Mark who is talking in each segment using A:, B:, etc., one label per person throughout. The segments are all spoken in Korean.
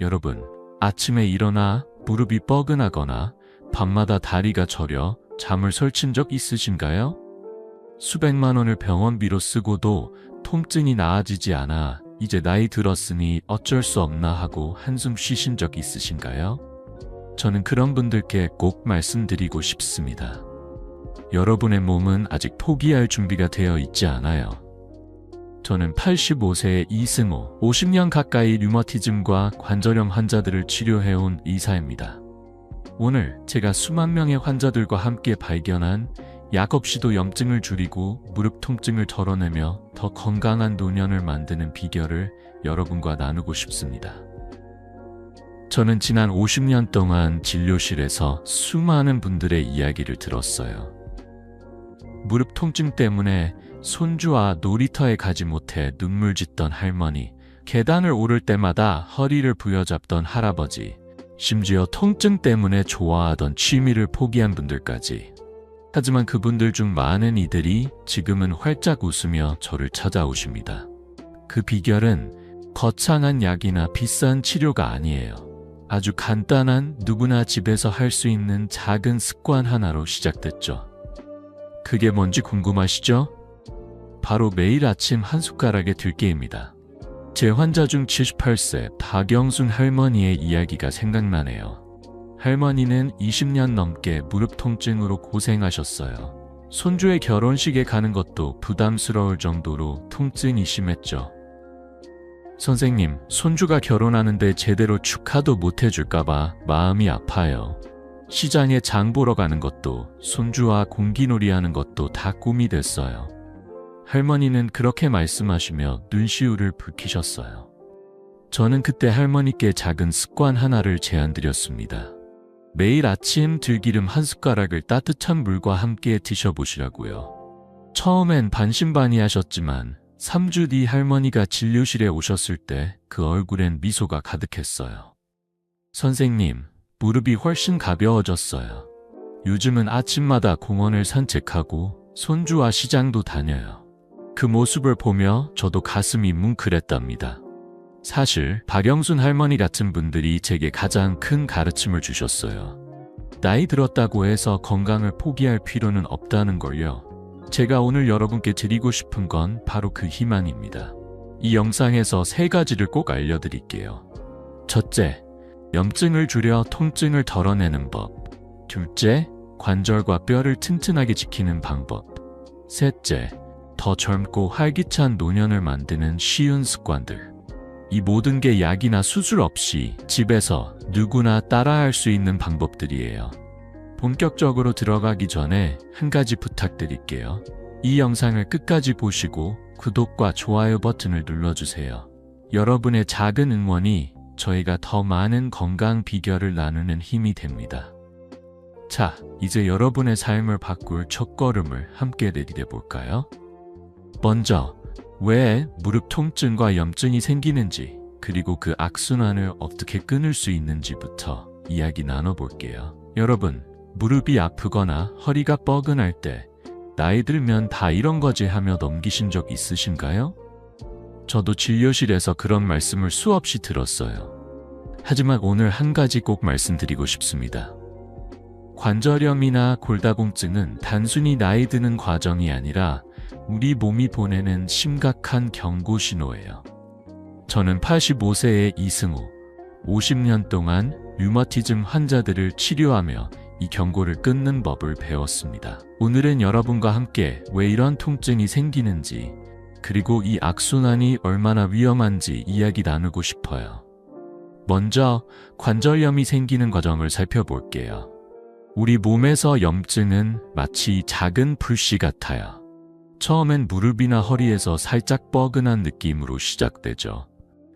A: 여러분, 아침에 일어나 무릎이 뻐근하거나 밤마다 다리가 저려 잠을 설친 적 있으신가요? 수백만 원을 병원비로 쓰고도 통증이 나아지지 않아 이제 나이 들었으니 어쩔 수 없나 하고 한숨 쉬신 적 있으신가요? 저는 그런 분들께 꼭 말씀드리고 싶습니다. 여러분의 몸은 아직 포기할 준비가 되어 있지 않아요. 저는 85세의 이승호, 50년 가까이 류머티즘과 관절염 환자들을 치료해온 의사입니다. 오늘 제가 수만 명의 환자들과 함께 발견한 약 없이도 염증을 줄이고 무릎 통증을 덜어내며 더 건강한 노년을 만드는 비결을 여러분과 나누고 싶습니다. 저는 지난 50년 동안 진료실에서 수많은 분들의 이야기를 들었어요. 무릎 통증 때문에 손주와 놀이터에 가지 못해 눈물 짓던 할머니, 계단을 오를 때마다 허리를 부여잡던 할아버지, 심지어 통증 때문에 좋아하던 취미를 포기한 분들까지. 하지만 그분들 중 많은 이들이 지금은 활짝 웃으며 저를 찾아오십니다. 그 비결은 거창한 약이나 비싼 치료가 아니에요. 아주 간단한 누구나 집에서 할 수 있는 작은 습관 하나로 시작됐죠. 그게 뭔지 궁금하시죠? 바로 매일 아침 한 숟가락의 들깨입니다. 제 환자 중 78세 박영순 할머니의 이야기가 생각나네요. 할머니는 20년 넘게 무릎 통증으로 고생하셨어요. 손주의 결혼식에 가는 것도 부담스러울 정도로 통증이 심했죠. 선생님, 손주가 결혼하는데 제대로 축하도 못 해줄까봐 마음이 아파요. 시장에 장 보러 가는 것도 손주와 공기놀이 하는 것도 다 꿈이 됐어요. 할머니는 그렇게 말씀하시며 눈시울을 붉히셨어요. 저는 그때 할머니께 작은 습관 하나를 제안드렸습니다. 매일 아침 들기름 한 숟가락을 따뜻한 물과 함께 드셔보시라고요. 처음엔 반신반의하셨지만 3주 뒤 할머니가 진료실에 오셨을 때 그 얼굴엔 미소가 가득했어요. 선생님, 무릎이 훨씬 가벼워졌어요. 요즘은 아침마다 공원을 산책하고 손주와 시장도 다녀요. 그 모습을 보며 저도 가슴이 뭉클했답니다. 사실 박영순 할머니 같은 분들이 제게 가장 큰 가르침을 주셨어요. 나이 들었다고 해서 건강을 포기할 필요는 없다는 걸요. 제가 오늘 여러분께 드리고 싶은 건 바로 그 희망입니다. 이 영상에서 3가지를 꼭 알려드릴게요. 첫째, 염증을 줄여 통증을 덜어내는 법. 둘째, 관절과 뼈를 튼튼하게 지키는 방법. 셋째, 더 젊고 활기찬 노년을 만드는 쉬운 습관들. 이 모든 게 약이나 수술 없이 집에서 누구나 따라할 수 있는 방법들이에요. 본격적으로 들어가기 전에 한 가지 부탁드릴게요. 이 영상을 끝까지 보시고 구독과 좋아요 버튼을 눌러주세요. 여러분의 작은 응원이 저희가 더 많은 건강 비결을 나누는 힘이 됩니다. 자, 이제 여러분의 삶을 바꿀 첫걸음을 함께 내디뎌 볼까요? 먼저, 왜 무릎 통증과 염증이 생기는지, 그리고 그 악순환을 어떻게 끊을 수 있는지부터 이야기 나눠볼게요. 여러분, 무릎이 아프거나 허리가 뻐근할 때 나이 들면 다 이런 거지 하며 넘기신 적 있으신가요? 저도 진료실에서 그런 말씀을 수없이 들었어요. 하지만 오늘 한 가지 꼭 말씀드리고 싶습니다. 관절염이나 골다공증은 단순히 나이 드는 과정이 아니라 우리 몸이 보내는 심각한 경고 신호예요. 저는 85세의 이승호, 50년 동안 류머티즘 환자들을 치료하며 이 경고를 끊는 법을 배웠습니다. 오늘은 여러분과 함께 왜 이런 통증이 생기는지, 그리고 이 악순환이 얼마나 위험한지 이야기 나누고 싶어요. 먼저 관절염이 생기는 과정을 살펴볼게요. 우리 몸에서 염증은 마치 작은 불씨 같아요. 처음엔 무릎이나 허리에서 살짝 뻐근한 느낌으로 시작되죠.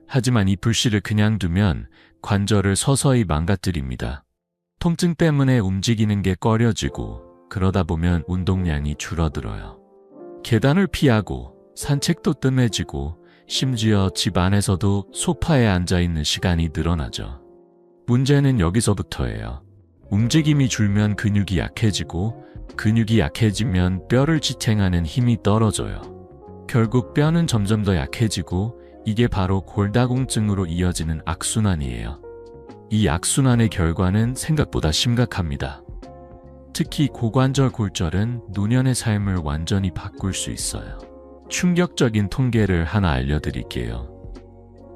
A: 하지만 이 불씨를 그냥 두면 관절을 서서히 망가뜨립니다. 통증 때문에 움직이는 게 꺼려지고 그러다 보면 운동량이 줄어들어요. 계단을 피하고 산책도 뜸해지고 심지어 집 안에서도 소파에 앉아있는 시간이 늘어나죠. 문제는 여기서부터예요. 움직임이 줄면 근육이 약해지고 근육이 약해지면 뼈를 지탱하는 힘이 떨어져요. 결국 뼈는 점점 더 약해지고 이게 바로 골다공증으로 이어지는 악순환이에요. 이 악순환의 결과는 생각보다 심각합니다. 특히 고관절 골절은 노년의 삶을 완전히 바꿀 수 있어요. 충격적인 통계를 하나 알려드릴게요.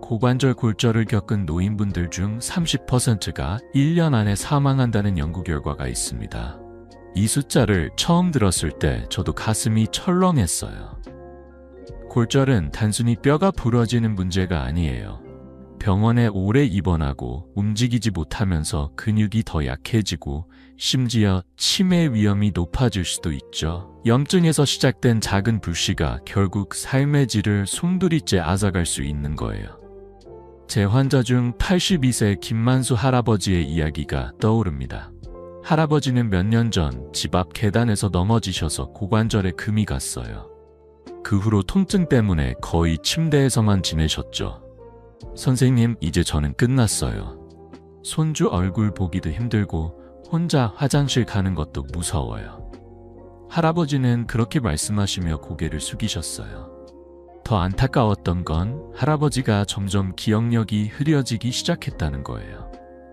A: 고관절 골절을 겪은 노인분들 중 30%가 1년 안에 사망한다는 연구 결과가 있습니다. 이 숫자를 처음 들었을 때 저도 가슴이 철렁했어요. 골절은 단순히 뼈가 부러지는 문제가 아니에요. 병원에 오래 입원하고 움직이지 못하면서 근육이 더 약해지고 심지어 치매 위험이 높아질 수도 있죠. 염증에서 시작된 작은 불씨가 결국 삶의 질을 송두리째 앗아갈 수 있는 거예요. 제 환자 중 82세 김만수 할아버지의 이야기가 떠오릅니다. 할아버지는 몇 년 전 집 앞 계단에서 넘어지셔서 고관절에 금이 갔어요. 그 후로 통증 때문에 거의 침대에서만 지내셨죠. 선생님, 이제 저는 끝났어요. 손주 얼굴 보기도 힘들고 혼자 화장실 가는 것도 무서워요. 할아버지는 그렇게 말씀하시며 고개를 숙이셨어요. 더 안타까웠던 건 할아버지가 점점 기억력이 흐려지기 시작했다는 거예요.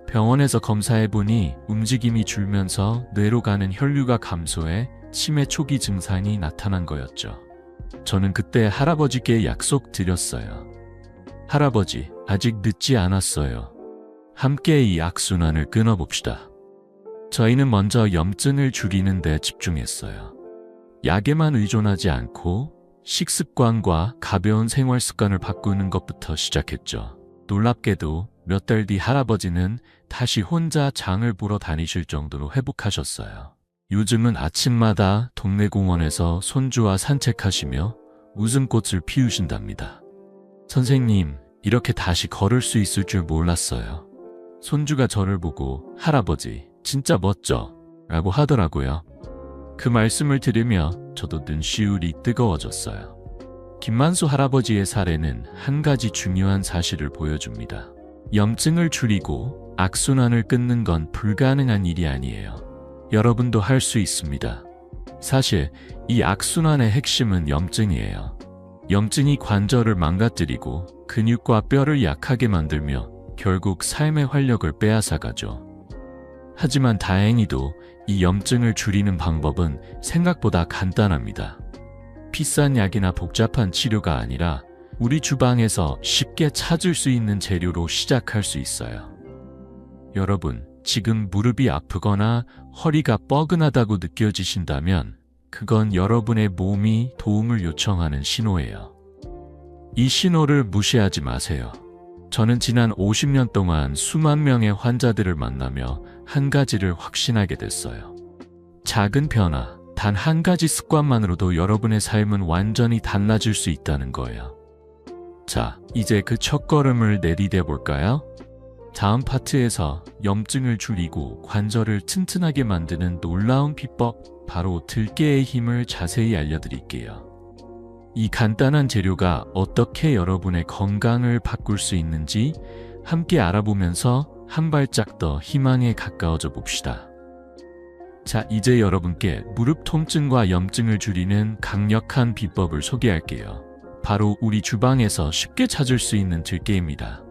A: 병원에서 검사해보니 움직임이 줄면서 뇌로 가는 혈류가 감소해 치매 초기 증상이 나타난 거였죠. 저는 그때 할아버지께 약속드렸어요. 할아버지, 아직 늦지 않았어요. 함께 이 악순환을 끊어봅시다. 저희는 먼저 염증을 줄이는 데 집중했어요. 약에만 의존하지 않고 식습관과 가벼운 생활 습관을 바꾸는 것부터 시작했죠. 놀랍게도 몇 달 뒤 할아버지는 다시 혼자 장을 보러 다니실 정도로 회복하셨어요. 요즘은 아침마다 동네 공원에서 손주와 산책하시며 웃음꽃을 피우신답니다. 선생님, 이렇게 다시 걸을 수 있을 줄 몰랐어요. 손주가 저를 보고 할아버지, 진짜 멋져 라고 하더라고요. 그 말씀을 들으며 저도 눈시울이 뜨거워졌어요. 김만수 할아버지의 사례는 한 가지 중요한 사실을 보여줍니다. 염증을 줄이고 악순환을 끊는 건 불가능한 일이 아니에요. 여러분도 할 수 있습니다. 사실 이 악순환의 핵심은 염증이에요. 염증이 관절을 망가뜨리고 근육과 뼈를 약하게 만들며 결국 삶의 활력을 빼앗아가죠. 하지만 다행히도 이 염증을 줄이는 방법은 생각보다 간단합니다. 비싼 약이나 복잡한 치료가 아니라 우리 주방에서 쉽게 찾을 수 있는 재료로 시작할 수 있어요. 여러분, 지금 무릎이 아프거나 허리가 뻐근하다고 느껴지신다면 그건 여러분의 몸이 도움을 요청하는 신호예요. 이 신호를 무시하지 마세요. 저는 지난 50년 동안 수만 명의 환자들을 만나며 한 가지를 확신하게 됐어요. 작은 변화, 단 한 가지 습관만으로도 여러분의 삶은 완전히 달라질 수 있다는 거예요. 자, 이제 그 첫걸음을 내디뎌 볼까요? 다음 파트에서 염증을 줄이고 관절을 튼튼하게 만드는 놀라운 비법, 바로 들깨의 힘을 자세히 알려드릴게요. 이 간단한 재료가 어떻게 여러분의 건강을 바꿀 수 있는지 함께 알아보면서 한 발짝 더 희망에 가까워져 봅시다. 자, 이제 여러분께 무릎 통증과 염증을 줄이는 강력한 비법을 소개할게요. 바로 우리 주방에서 쉽게 찾을 수 있는 들깨입니다.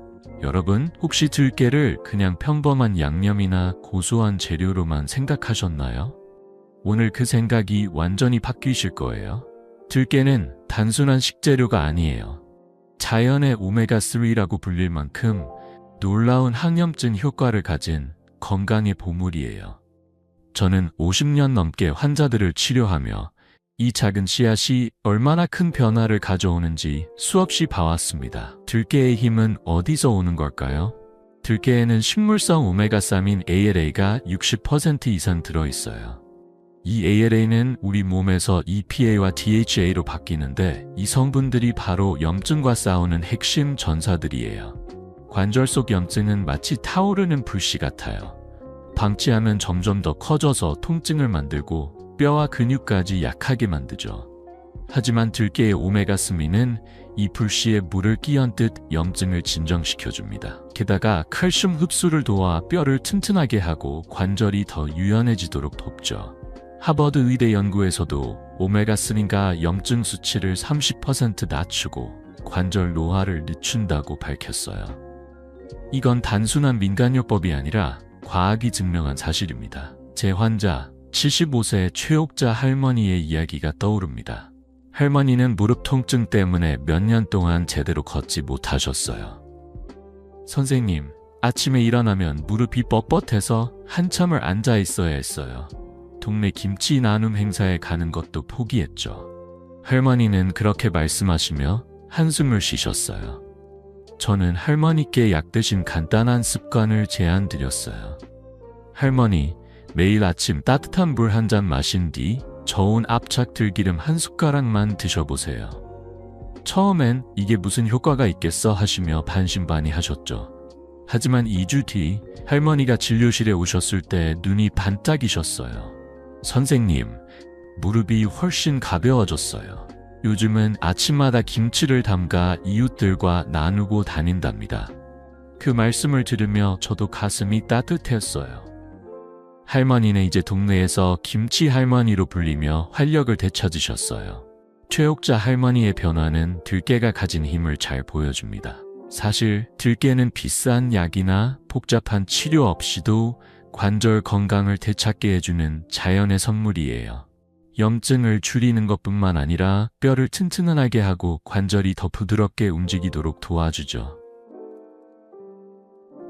A: 여러분, 혹시 들깨를 그냥 평범한 양념이나 고소한 재료로만 생각하셨나요? 오늘 그 생각이 완전히 바뀌실 거예요. 들깨는 단순한 식재료가 아니에요. 자연의 오메가3라고 불릴 만큼 놀라운 항염증 효과를 가진 건강의 보물이에요. 저는 50년 넘게 환자들을 치료하며 이 작은 씨앗이 얼마나 큰 변화를 가져오는지 수없이 봐왔습니다. 들깨의 힘은 어디서 오는 걸까요? 들깨에는 식물성 오메가3인 ALA가 60% 이상 들어있어요. 이 ALA는 우리 몸에서 EPA와 DHA로 바뀌는데 이 성분들이 바로 염증과 싸우는 핵심 전사들이에요. 관절 속 염증은 마치 타오르는 불씨 같아요. 방치하면 점점 더 커져서 통증을 만들고 뼈와 근육까지 약하게 만들죠. 하지만 들깨의 오메가3는 이 불씨에 물을 끼얹듯 염증을 진정시켜줍니다. 게다가 칼슘 흡수를 도와 뼈를 튼튼하게 하고 관절이 더 유연해지도록 돕죠. 하버드 의대 연구에서도 오메가3가 염증 수치를 30% 낮추고 관절 노화를 늦춘다고 밝혔어요. 이건 단순한 민간요법이 아니라 과학이 증명한 사실입니다. 제 환자 75세 최옥자 할머니의 이야기가 떠오릅니다. 할머니는 무릎 통증 때문에 몇 년 동안 제대로 걷지 못하셨어요. 선생님, 아침에 일어나면 무릎이 뻣뻣해서 한참을 앉아 있어야 했어요. 동네 김치 나눔 행사에 가는 것도 포기했죠. 할머니는 그렇게 말씀하시며 한숨을 쉬셨어요. 저는 할머니께 약 대신 간단한 습관을 제안드렸어요. 할머니, 매일 아침 따뜻한 물 한 잔 마신 뒤 저온 압착 들기름 한 숟가락만 드셔보세요. 처음엔 이게 무슨 효과가 있겠어 하시며 반신반의하셨죠. 하지만 2주 뒤 할머니가 진료실에 오셨을 때 눈이 반짝이셨어요. 선생님, 무릎이 훨씬 가벼워졌어요. 요즘은 아침마다 김치를 담가 이웃들과 나누고 다닌답니다. 그 말씀을 들으며 저도 가슴이 따뜻했어요. 할머니는 이제 동네에서 김치 할머니로 불리며 활력을 되찾으셨어요. 최옥자 할머니의 변화는 들깨가 가진 힘을 잘 보여줍니다. 사실 들깨는 비싼 약이나 복잡한 치료 없이도 관절 건강을 되찾게 해주는 자연의 선물이에요. 염증을 줄이는 것뿐만 아니라 뼈를 튼튼하게 하고 관절이 더 부드럽게 움직이도록 도와주죠.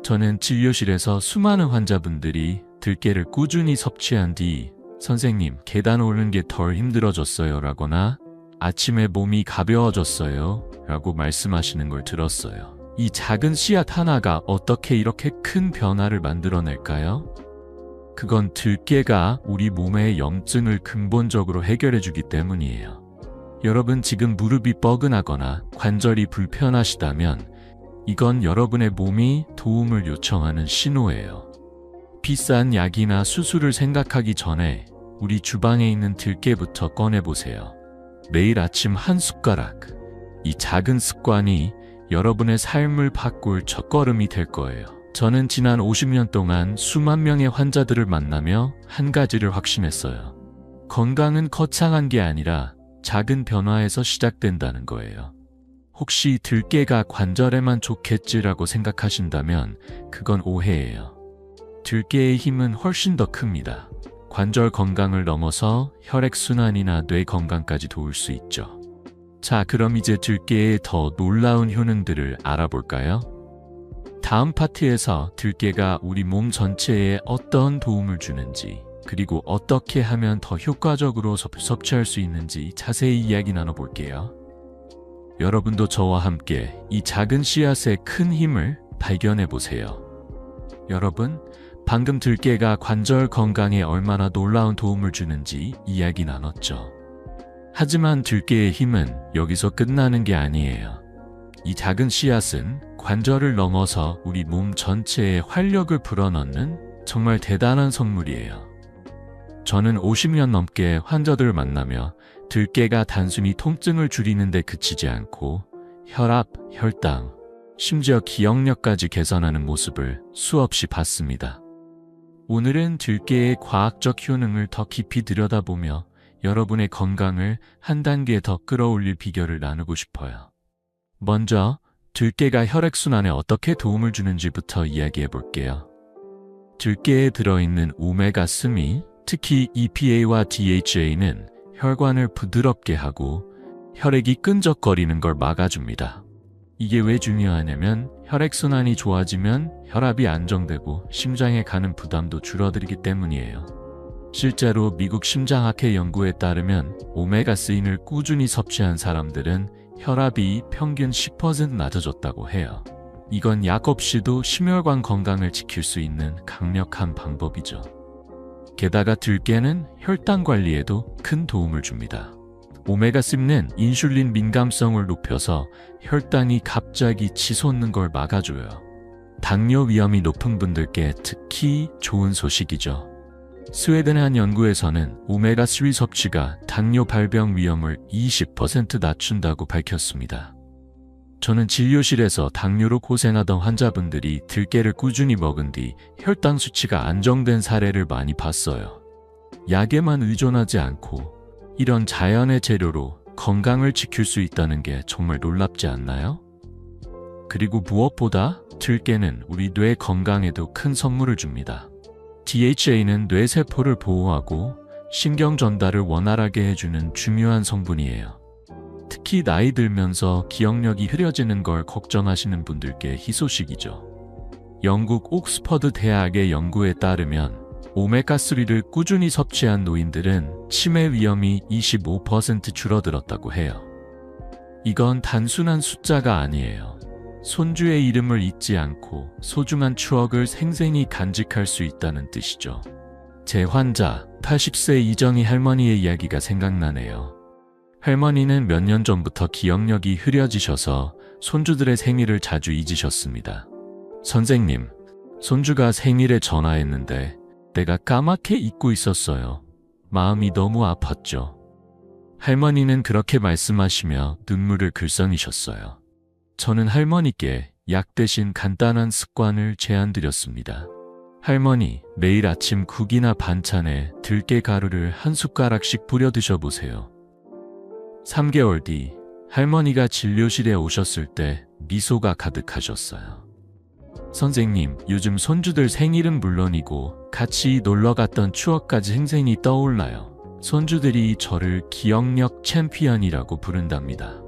A: 저는 진료실에서 수많은 환자분들이 들깨를 꾸준히 섭취한 뒤 선생님, 계단 오르는 게 덜 힘들어졌어요 라거나 아침에 몸이 가벼워졌어요 라고 말씀하시는 걸 들었어요. 이 작은 씨앗 하나가 어떻게 이렇게 큰 변화를 만들어낼까요? 그건 들깨가 우리 몸의 염증을 근본적으로 해결해주기 때문이에요. 여러분 지금 무릎이 뻐근하거나 관절이 불편하시다면 이건 여러분의 몸이 도움을 요청하는 신호예요. 비싼 약이나 수술을 생각하기 전에 우리 주방에 있는 들깨부터 꺼내보세요. 매일 아침 한 숟가락. 이 작은 습관이 여러분의 삶을 바꿀 첫걸음이 될 거예요. 저는 지난 50년 동안 수만 명의 환자들을 만나며 한 가지를 확신했어요. 건강은 거창한 게 아니라 작은 변화에서 시작된다는 거예요. 혹시 들깨가 관절에만 좋겠지라고 생각하신다면 그건 오해예요. 들깨의 힘은 훨씬 더 큽니다. 관절 건강을 넘어서 혈액순환이나 뇌 건강까지 도울 수 있죠. 자, 그럼 이제 들깨의 더 놀라운 효능들을 알아볼까요? 다음 파트에서 들깨가 우리 몸 전체에 어떤 도움을 주는지, 그리고 어떻게 하면 더 효과적으로 섭취할 수 있는지 자세히 이야기 나눠볼게요. 여러분도 저와 함께 이 작은 씨앗의 큰 힘을 발견해보세요. 여러분, 방금 들깨가 관절 건강에 얼마나 놀라운 도움을 주는지 이야기 나눴죠. 하지만 들깨의 힘은 여기서 끝나는 게 아니에요. 이 작은 씨앗은 관절을 넘어서 우리 몸 전체에 활력을 불어넣는 정말 대단한 선물이에요. 저는 50년 넘게 환자들을 만나며 들깨가 단순히 통증을 줄이는 데 그치지 않고 혈압, 혈당, 심지어 기억력까지 개선하는 모습을 수없이 봤습니다. 오늘은 들깨의 과학적 효능을 더 깊이 들여다보며 여러분의 건강을 한 단계 더 끌어올릴 비결을 나누고 싶어요. 먼저 들깨가 혈액순환에 어떻게 도움을 주는지부터 이야기해 볼게요. 들깨에 들어있는 오메가3, 특히 EPA와 DHA는 혈관을 부드럽게 하고 혈액이 끈적거리는 걸 막아줍니다. 이게 왜 중요하냐면 혈액순환이 좋아지면 혈압이 안정되고 심장에 가는 부담도 줄어들기 때문이에요. 실제로 미국 심장학회 연구에 따르면 오메가3를 꾸준히 섭취한 사람들은 혈압이 평균 10% 낮아졌다고 해요. 이건 약 없이도 심혈관 건강을 지킬 수 있는 강력한 방법이죠. 게다가 들깨는 혈당 관리에도 큰 도움을 줍니다. 오메가3는 인슐린 민감성을 높여서 혈당이 갑자기 치솟는 걸 막아줘요. 당뇨 위험이 높은 분들께 특히 좋은 소식이죠. 스웨덴의 한 연구에서는 오메가3 섭취가 당뇨 발병 위험을 20% 낮춘다고 밝혔습니다. 저는 진료실에서 당뇨로 고생하던 환자분들이 들깨를 꾸준히 먹은 뒤 혈당 수치가 안정된 사례를 많이 봤어요. 약에만 의존하지 않고 이런 자연의 재료로 건강을 지킬 수 있다는 게 정말 놀랍지 않나요? 그리고 무엇보다 들깨는 우리 뇌 건강에도 큰 선물을 줍니다. DHA는 뇌세포를 보호하고 신경 전달을 원활하게 해주는 중요한 성분이에요. 특히 나이 들면서 기억력이 흐려지는 걸 걱정하시는 분들께 희소식이죠. 영국 옥스퍼드 대학의 연구에 따르면 오메가3를 꾸준히 섭취한 노인들은 치매 위험이 25% 줄어들었다고 해요. 이건 단순한 숫자가 아니에요. 손주의 이름을 잊지 않고 소중한 추억을 생생히 간직할 수 있다는 뜻이죠. 제 환자 80세 이정희 할머니의 이야기가 생각나네요. 할머니는 몇 년 전부터 기억력이 흐려지셔서 손주들의 생일을 자주 잊으셨습니다. 선생님, 손주가 생일에 전화했는데 내가 까맣게 잊고 있었어요. 마음이 너무 아팠죠. 할머니는 그렇게 말씀하시며 눈물을 글썽이셨어요. 저는 할머니께 약 대신 간단한 습관을 제안드렸습니다. 할머니, 매일 아침 국이나 반찬에 들깨 가루를 한 숟가락씩 뿌려 드셔보세요. 3개월 뒤 할머니가 진료실에 오셨을 때 미소가 가득하셨어요. 선생님, 요즘 손주들 생일은 물론이고 같이 놀러 갔던 추억까지 생생히 떠올라요. 손주들이 저를 기억력 챔피언이라고 부른답니다.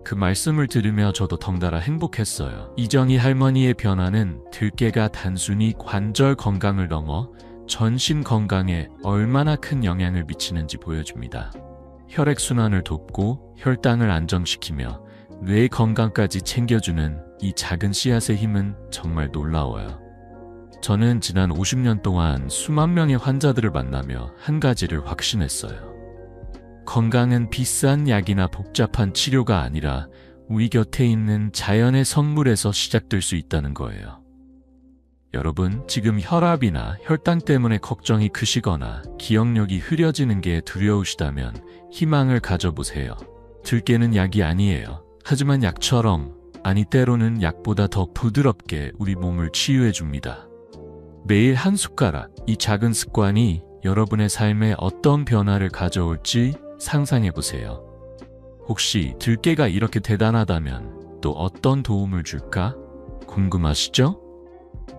A: 그 말씀을 들으며 저도 덩달아 행복했어요. 이정희 할머니의 변화는 들깨가 단순히 관절 건강을 넘어 전신 건강에 얼마나 큰 영향을 미치는지 보여줍니다. 혈액순환을 돕고 혈당을 안정시키며 뇌 건강까지 챙겨주는 이 작은 씨앗의 힘은 정말 놀라워요. 저는 지난 50년 동안 수만 명의 환자들을 만나며 한 가지를 확신했어요. 건강은 비싼 약이나 복잡한 치료가 아니라 우리 곁에 있는 자연의 선물에서 시작될 수 있다는 거예요. 여러분, 지금 혈압이나 혈당 때문에 걱정이 크시거나 기억력이 흐려지는 게 두려우시다면 희망을 가져보세요. 들깨는 약이 아니에요. 하지만 약처럼, 아니 때로는 약보다 더 부드럽게 우리 몸을 치유해 줍니다. 매일 한 숟가락, 이 작은 습관이 여러분의 삶에 어떤 변화를 가져올지 상상해 보세요. 혹시 들깨가 이렇게 대단하다면 또 어떤 도움을 줄까? 궁금하시죠?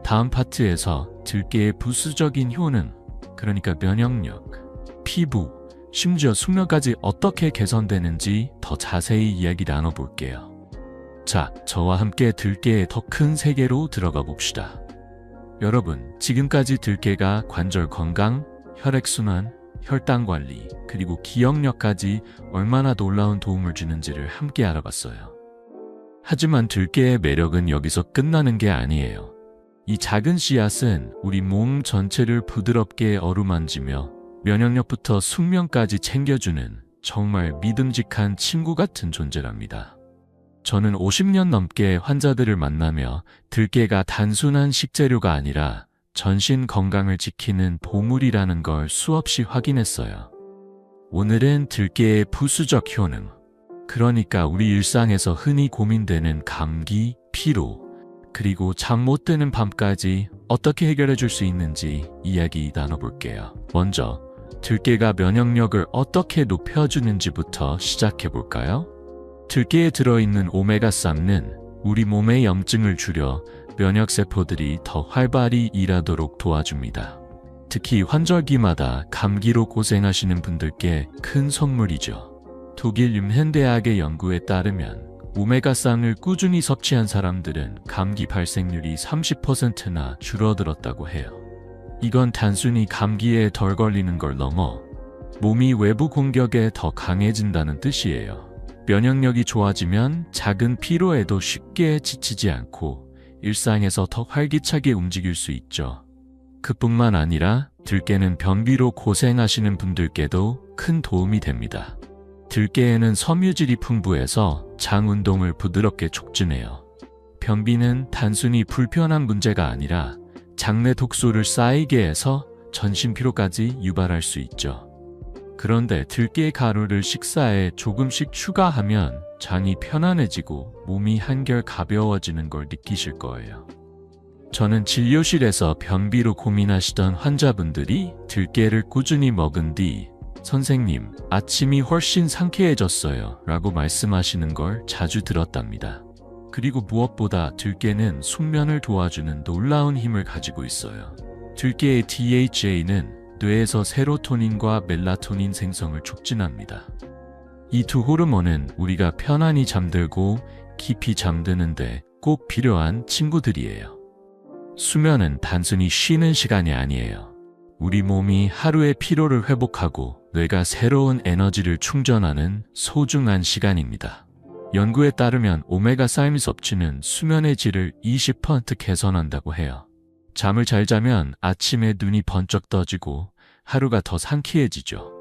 A: 다음 파트에서 들깨의 부수적인 효능, 그러니까 면역력, 피부, 심지어 숙면까지 어떻게 개선되는지 더 자세히 이야기 나눠볼게요. 자, 저와 함께 들깨의 더 큰 세계로 들어가 봅시다. 여러분, 지금까지 들깨가 관절 건강, 혈액순환, 혈당 관리, 그리고 기억력까지 얼마나 놀라운 도움을 주는지를 함께 알아봤어요. 하지만 들깨의 매력은 여기서 끝나는 게 아니에요. 이 작은 씨앗은 우리 몸 전체를 부드럽게 어루만지며 면역력부터 숙면까지 챙겨주는 정말 믿음직한 친구 같은 존재랍니다. 저는 50년 넘게 환자들을 만나며 들깨가 단순한 식재료가 아니라 전신 건강을 지키는 보물이라는 걸 수없이 확인했어요. 오늘은 들깨의 부수적 효능, 그러니까 우리 일상에서 흔히 고민되는 감기, 피로, 그리고 잠 못 드는 밤까지 어떻게 해결해 줄 수 있는지 이야기 나눠볼게요. 먼저 들깨가 면역력을 어떻게 높여주는지부터 시작해 볼까요? 들깨에 들어있는 오메가3는 우리 몸의 염증을 줄여 면역세포들이 더 활발히 일하도록 도와줍니다. 특히 환절기마다 감기로 고생하시는 분들께 큰 선물이죠. 독일 윰헨대학의 연구에 따르면 오메가3을 꾸준히 섭취한 사람들은 감기 발생률이 30%나 줄어들었다고 해요. 이건 단순히 감기에 덜 걸리는 걸 넘어 몸이 외부 공격에 더 강해진다는 뜻이에요. 면역력이 좋아지면 작은 피로에도 쉽게 지치지 않고 일상에서 더 활기차게 움직일 수 있죠. 그뿐만 아니라 들깨는 변비로 고생하시는 분들께도 큰 도움이 됩니다. 들깨에는 섬유질이 풍부해서 장 운동을 부드럽게 촉진해요. 변비는 단순히 불편한 문제가 아니라 장내 독소를 쌓이게 해서 전신 피로까지 유발할 수 있죠. 그런데 들깨 가루를 식사에 조금씩 추가하면 장이 편안해지고 몸이 한결 가벼워지는 걸 느끼실 거예요. 저는 진료실에서 변비로 고민하시던 환자분들이 들깨를 꾸준히 먹은 뒤 선생님, 아침이 훨씬 상쾌해졌어요 라고 말씀하시는 걸 자주 들었답니다. 그리고 무엇보다 들깨는 숙면을 도와주는 놀라운 힘을 가지고 있어요. 들깨의 DHA는 뇌에서 세로토닌과 멜라토닌 생성을 촉진합니다. 이 두 호르몬은 우리가 편안히 잠들고 깊이 잠드는데 꼭 필요한 친구들이에요. 수면은 단순히 쉬는 시간이 아니에요. 우리 몸이 하루의 피로를 회복하고 뇌가 새로운 에너지를 충전하는 소중한 시간입니다. 연구에 따르면 오메가3 섭취는 수면의 질을 20% 개선한다고 해요. 잠을 잘 자면 아침에 눈이 번쩍 떠지고 하루가 더 상쾌해지죠.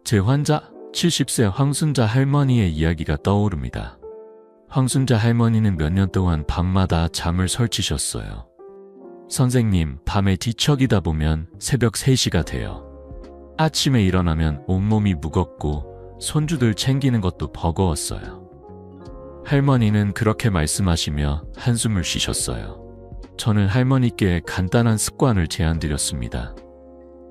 A: 제 환자 70세 황순자 할머니의 이야기가 떠오릅니다. 황순자 할머니는 몇 년 동안 밤마다 잠을 설치셨어요. 선생님, 밤에 뒤척이다 보면 새벽 3시가 돼요. 아침에 일어나면 온몸이 무겁고 손주들 챙기는 것도 버거웠어요. 할머니는 그렇게 말씀하시며 한숨을 쉬셨어요. 저는 할머니께 간단한 습관을 제안드렸습니다.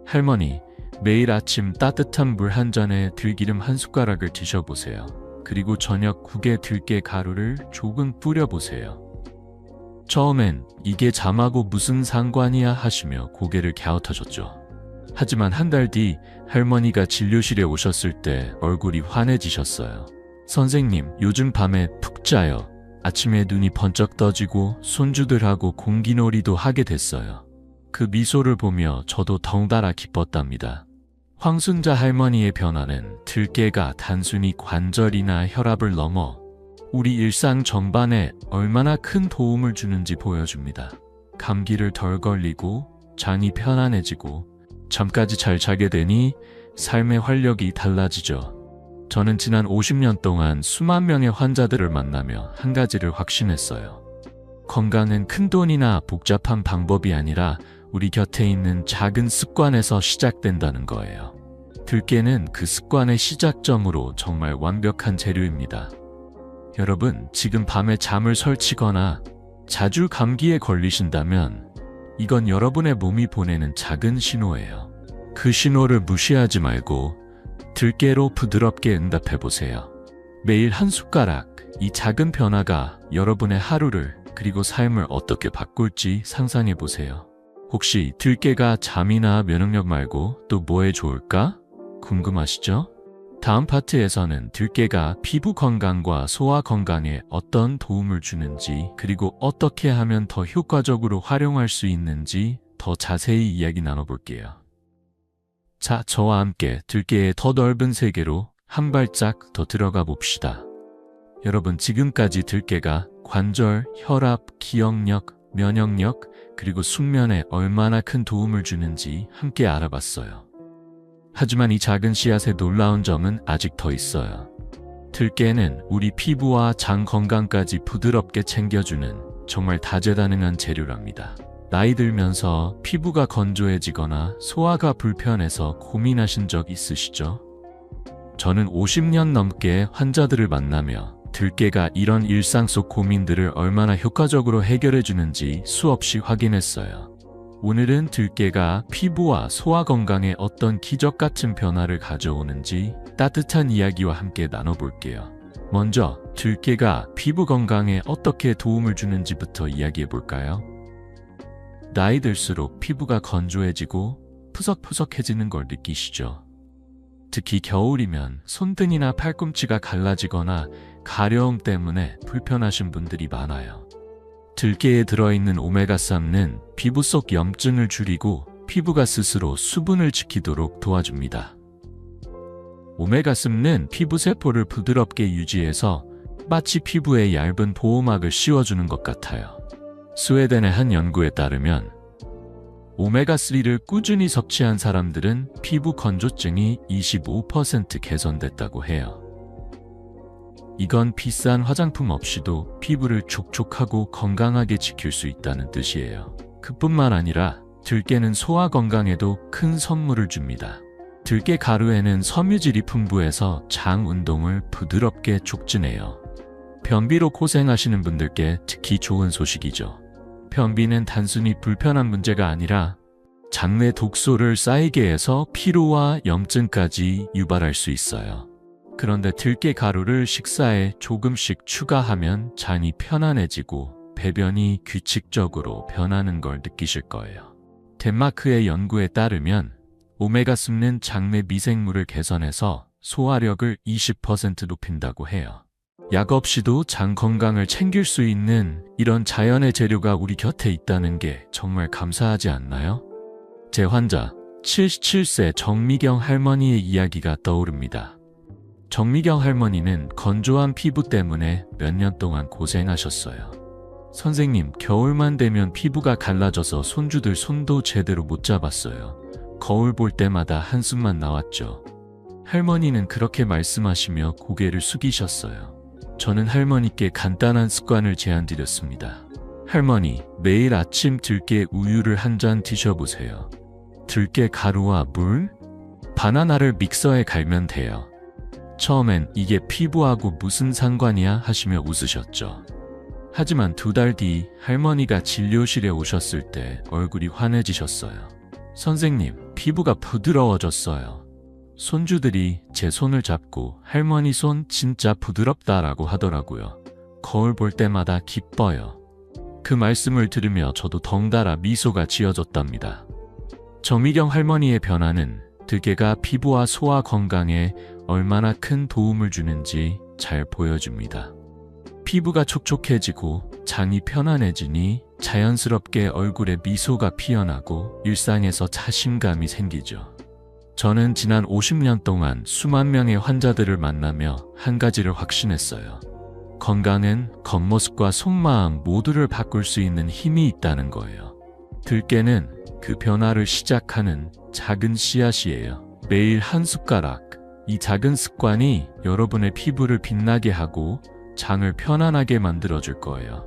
A: 할머니, 매일 아침 따뜻한 물 한 잔에 들기름 한 숟가락을 드셔보세요. 그리고 저녁 국에 들깨 가루를 조금 뿌려보세요. 처음엔 이게 잠하고 무슨 상관이야 하시며 고개를 갸웃하셨죠. 하지만 한 달 뒤 할머니가 진료실에 오셨을 때 얼굴이 환해지셨어요. 선생님, 요즘 밤에 푹 자요. 아침에 눈이 번쩍 떠지고 손주들하고 공기놀이도 하게 됐어요. 그 미소를 보며 저도 덩달아 기뻤답니다. 황순자 할머니의 변화는 들깨가 단순히 관절이나 혈압을 넘어 우리 일상 전반에 얼마나 큰 도움을 주는지 보여줍니다. 감기를 덜 걸리고 장이 편안해지고 잠까지 잘 자게 되니 삶의 활력이 달라지죠. 저는 지난 50년 동안 수만 명의 환자들을 만나며 한 가지를 확신했어요. 건강은 큰돈이나 복잡한 방법이 아니라 우리 곁에 있는 작은 습관에서 시작된다는 거예요. 들깨는 그 습관의 시작점으로 정말 완벽한 재료입니다. 여러분, 지금 밤에 잠을 설치거나 자주 감기에 걸리신다면 이건 여러분의 몸이 보내는 작은 신호예요. 그 신호를 무시하지 말고 들깨로 부드럽게 응답해보세요. 매일 한 숟가락, 이 작은 변화가 여러분의 하루를 그리고 삶을 어떻게 바꿀지 상상해보세요. 혹시 들깨가 잠이나 면역력 말고 또 뭐에 좋을까? 궁금하시죠? 다음 파트에서는 들깨가 피부 건강과 소화 건강에 어떤 도움을 주는지 그리고 어떻게 하면 더 효과적으로 활용할 수 있는지 더 자세히 이야기 나눠볼게요. 자, 저와 함께 들깨의 더 넓은 세계로 한 발짝 더 들어가 봅시다. 여러분, 지금까지 들깨가 관절, 혈압, 기억력, 면역력, 그리고 숙면에 얼마나 큰 도움을 주는지 함께 알아봤어요. 하지만 이 작은 씨앗의 놀라운 점은 아직 더 있어요. 들깨는 우리 피부와 장 건강까지 부드럽게 챙겨주는 정말 다재다능한 재료랍니다. 나이 들면서 피부가 건조해지거나 소화가 불편해서 고민하신 적 있으시죠? 저는 50년 넘게 환자들을 만나며 들깨가 이런 일상 속 고민들을 얼마나 효과적으로 해결해 주는지 수없이 확인했어요. 오늘은 들깨가 피부와 소화 건강에 어떤 기적 같은 변화를 가져오는지 따뜻한 이야기와 함께 나눠볼게요. 먼저 들깨가 피부 건강에 어떻게 도움을 주는지부터 이야기해 볼까요? 나이 들수록 피부가 건조해지고 푸석푸석해지는 걸 느끼시죠? 특히 겨울이면 손등이나 팔꿈치가 갈라지거나 가려움 때문에 불편하신 분들이 많아요. 들깨에 들어있는 오메가3는 피부 속 염증을 줄이고 피부가 스스로 수분을 지키도록 도와줍니다. 오메가3는 피부 세포를 부드럽게 유지해서 마치 피부에 얇은 보호막을 씌워주는 것 같아요. 스웨덴의 한 연구에 따르면 오메가3를 꾸준히 섭취한 사람들은 피부 건조증이 25% 개선됐다고 해요. 이건 비싼 화장품 없이도 피부를 촉촉하고 건강하게 지킬 수 있다는 뜻이에요. 그뿐만 아니라 들깨는 소화 건강에도 큰 선물을 줍니다. 들깨 가루에는 섬유질이 풍부해서 장 운동을 부드럽게 촉진해요. 변비로 고생하시는 분들께 특히 좋은 소식이죠. 변비는 단순히 불편한 문제가 아니라 장내 독소를 쌓이게 해서 피로와 염증까지 유발할 수 있어요. 그런데 들깨 가루를 식사에 조금씩 추가하면 장이 편안해지고 배변이 규칙적으로 변하는 걸 느끼실 거예요. 덴마크의 연구에 따르면 오메가3는 장내 미생물을 개선해서 소화력을 20% 높인다고 해요. 약 없이도 장 건강을 챙길 수 있는 이런 자연의 재료가 우리 곁에 있다는 게 정말 감사하지 않나요? 제 환자 77세 정미경 할머니의 이야기가 떠오릅니다. 정미경 할머니는 건조한 피부 때문에 몇 년 동안 고생하셨어요. 선생님, 겨울만 되면 피부가 갈라져서 손주들 손도 제대로 못 잡았어요. 거울 볼 때마다 한숨만 나왔죠. 할머니는 그렇게 말씀하시며 고개를 숙이셨어요. 저는 할머니께 간단한 습관을 제안드렸습니다. 할머니, 매일 아침 들깨 우유를 한 잔 드셔보세요. 들깨 가루와 물, 바나나를 믹서에 갈면 돼요. 처음엔 이게 피부하고 무슨 상관이야 하시며 웃으셨죠. 하지만 2달 뒤 할머니가 진료실에 오셨을 때 얼굴이 환해지셨어요. 선생님, 피부가 부드러워졌어요. 손주들이 제 손을 잡고 할머니 손 진짜 부드럽다라고 하더라고요. 거울 볼 때마다 기뻐요. 그 말씀을 들으며 저도 덩달아 미소가 지어졌답니다. 정미경 할머니의 변화는 들깨가 피부와 소화 건강에 얼마나 큰 도움을 주는지 잘 보여줍니다. 피부가 촉촉해지고 장이 편안해지니 자연스럽게 얼굴에 미소가 피어나고 일상에서 자신감이 생기죠. 저는 지난 50년 동안 수만 명의 환자들을 만나며 한 가지를 확신했어요. 건강은 겉모습과 속마음 모두를 바꿀 수 있는 힘이 있다는 거예요. 들깨는 그 변화를 시작하는 작은 씨앗이에요. 매일 한 숟가락. 이 작은 습관이 여러분의 피부를 빛나게 하고 장을 편안하게 만들어줄 거예요.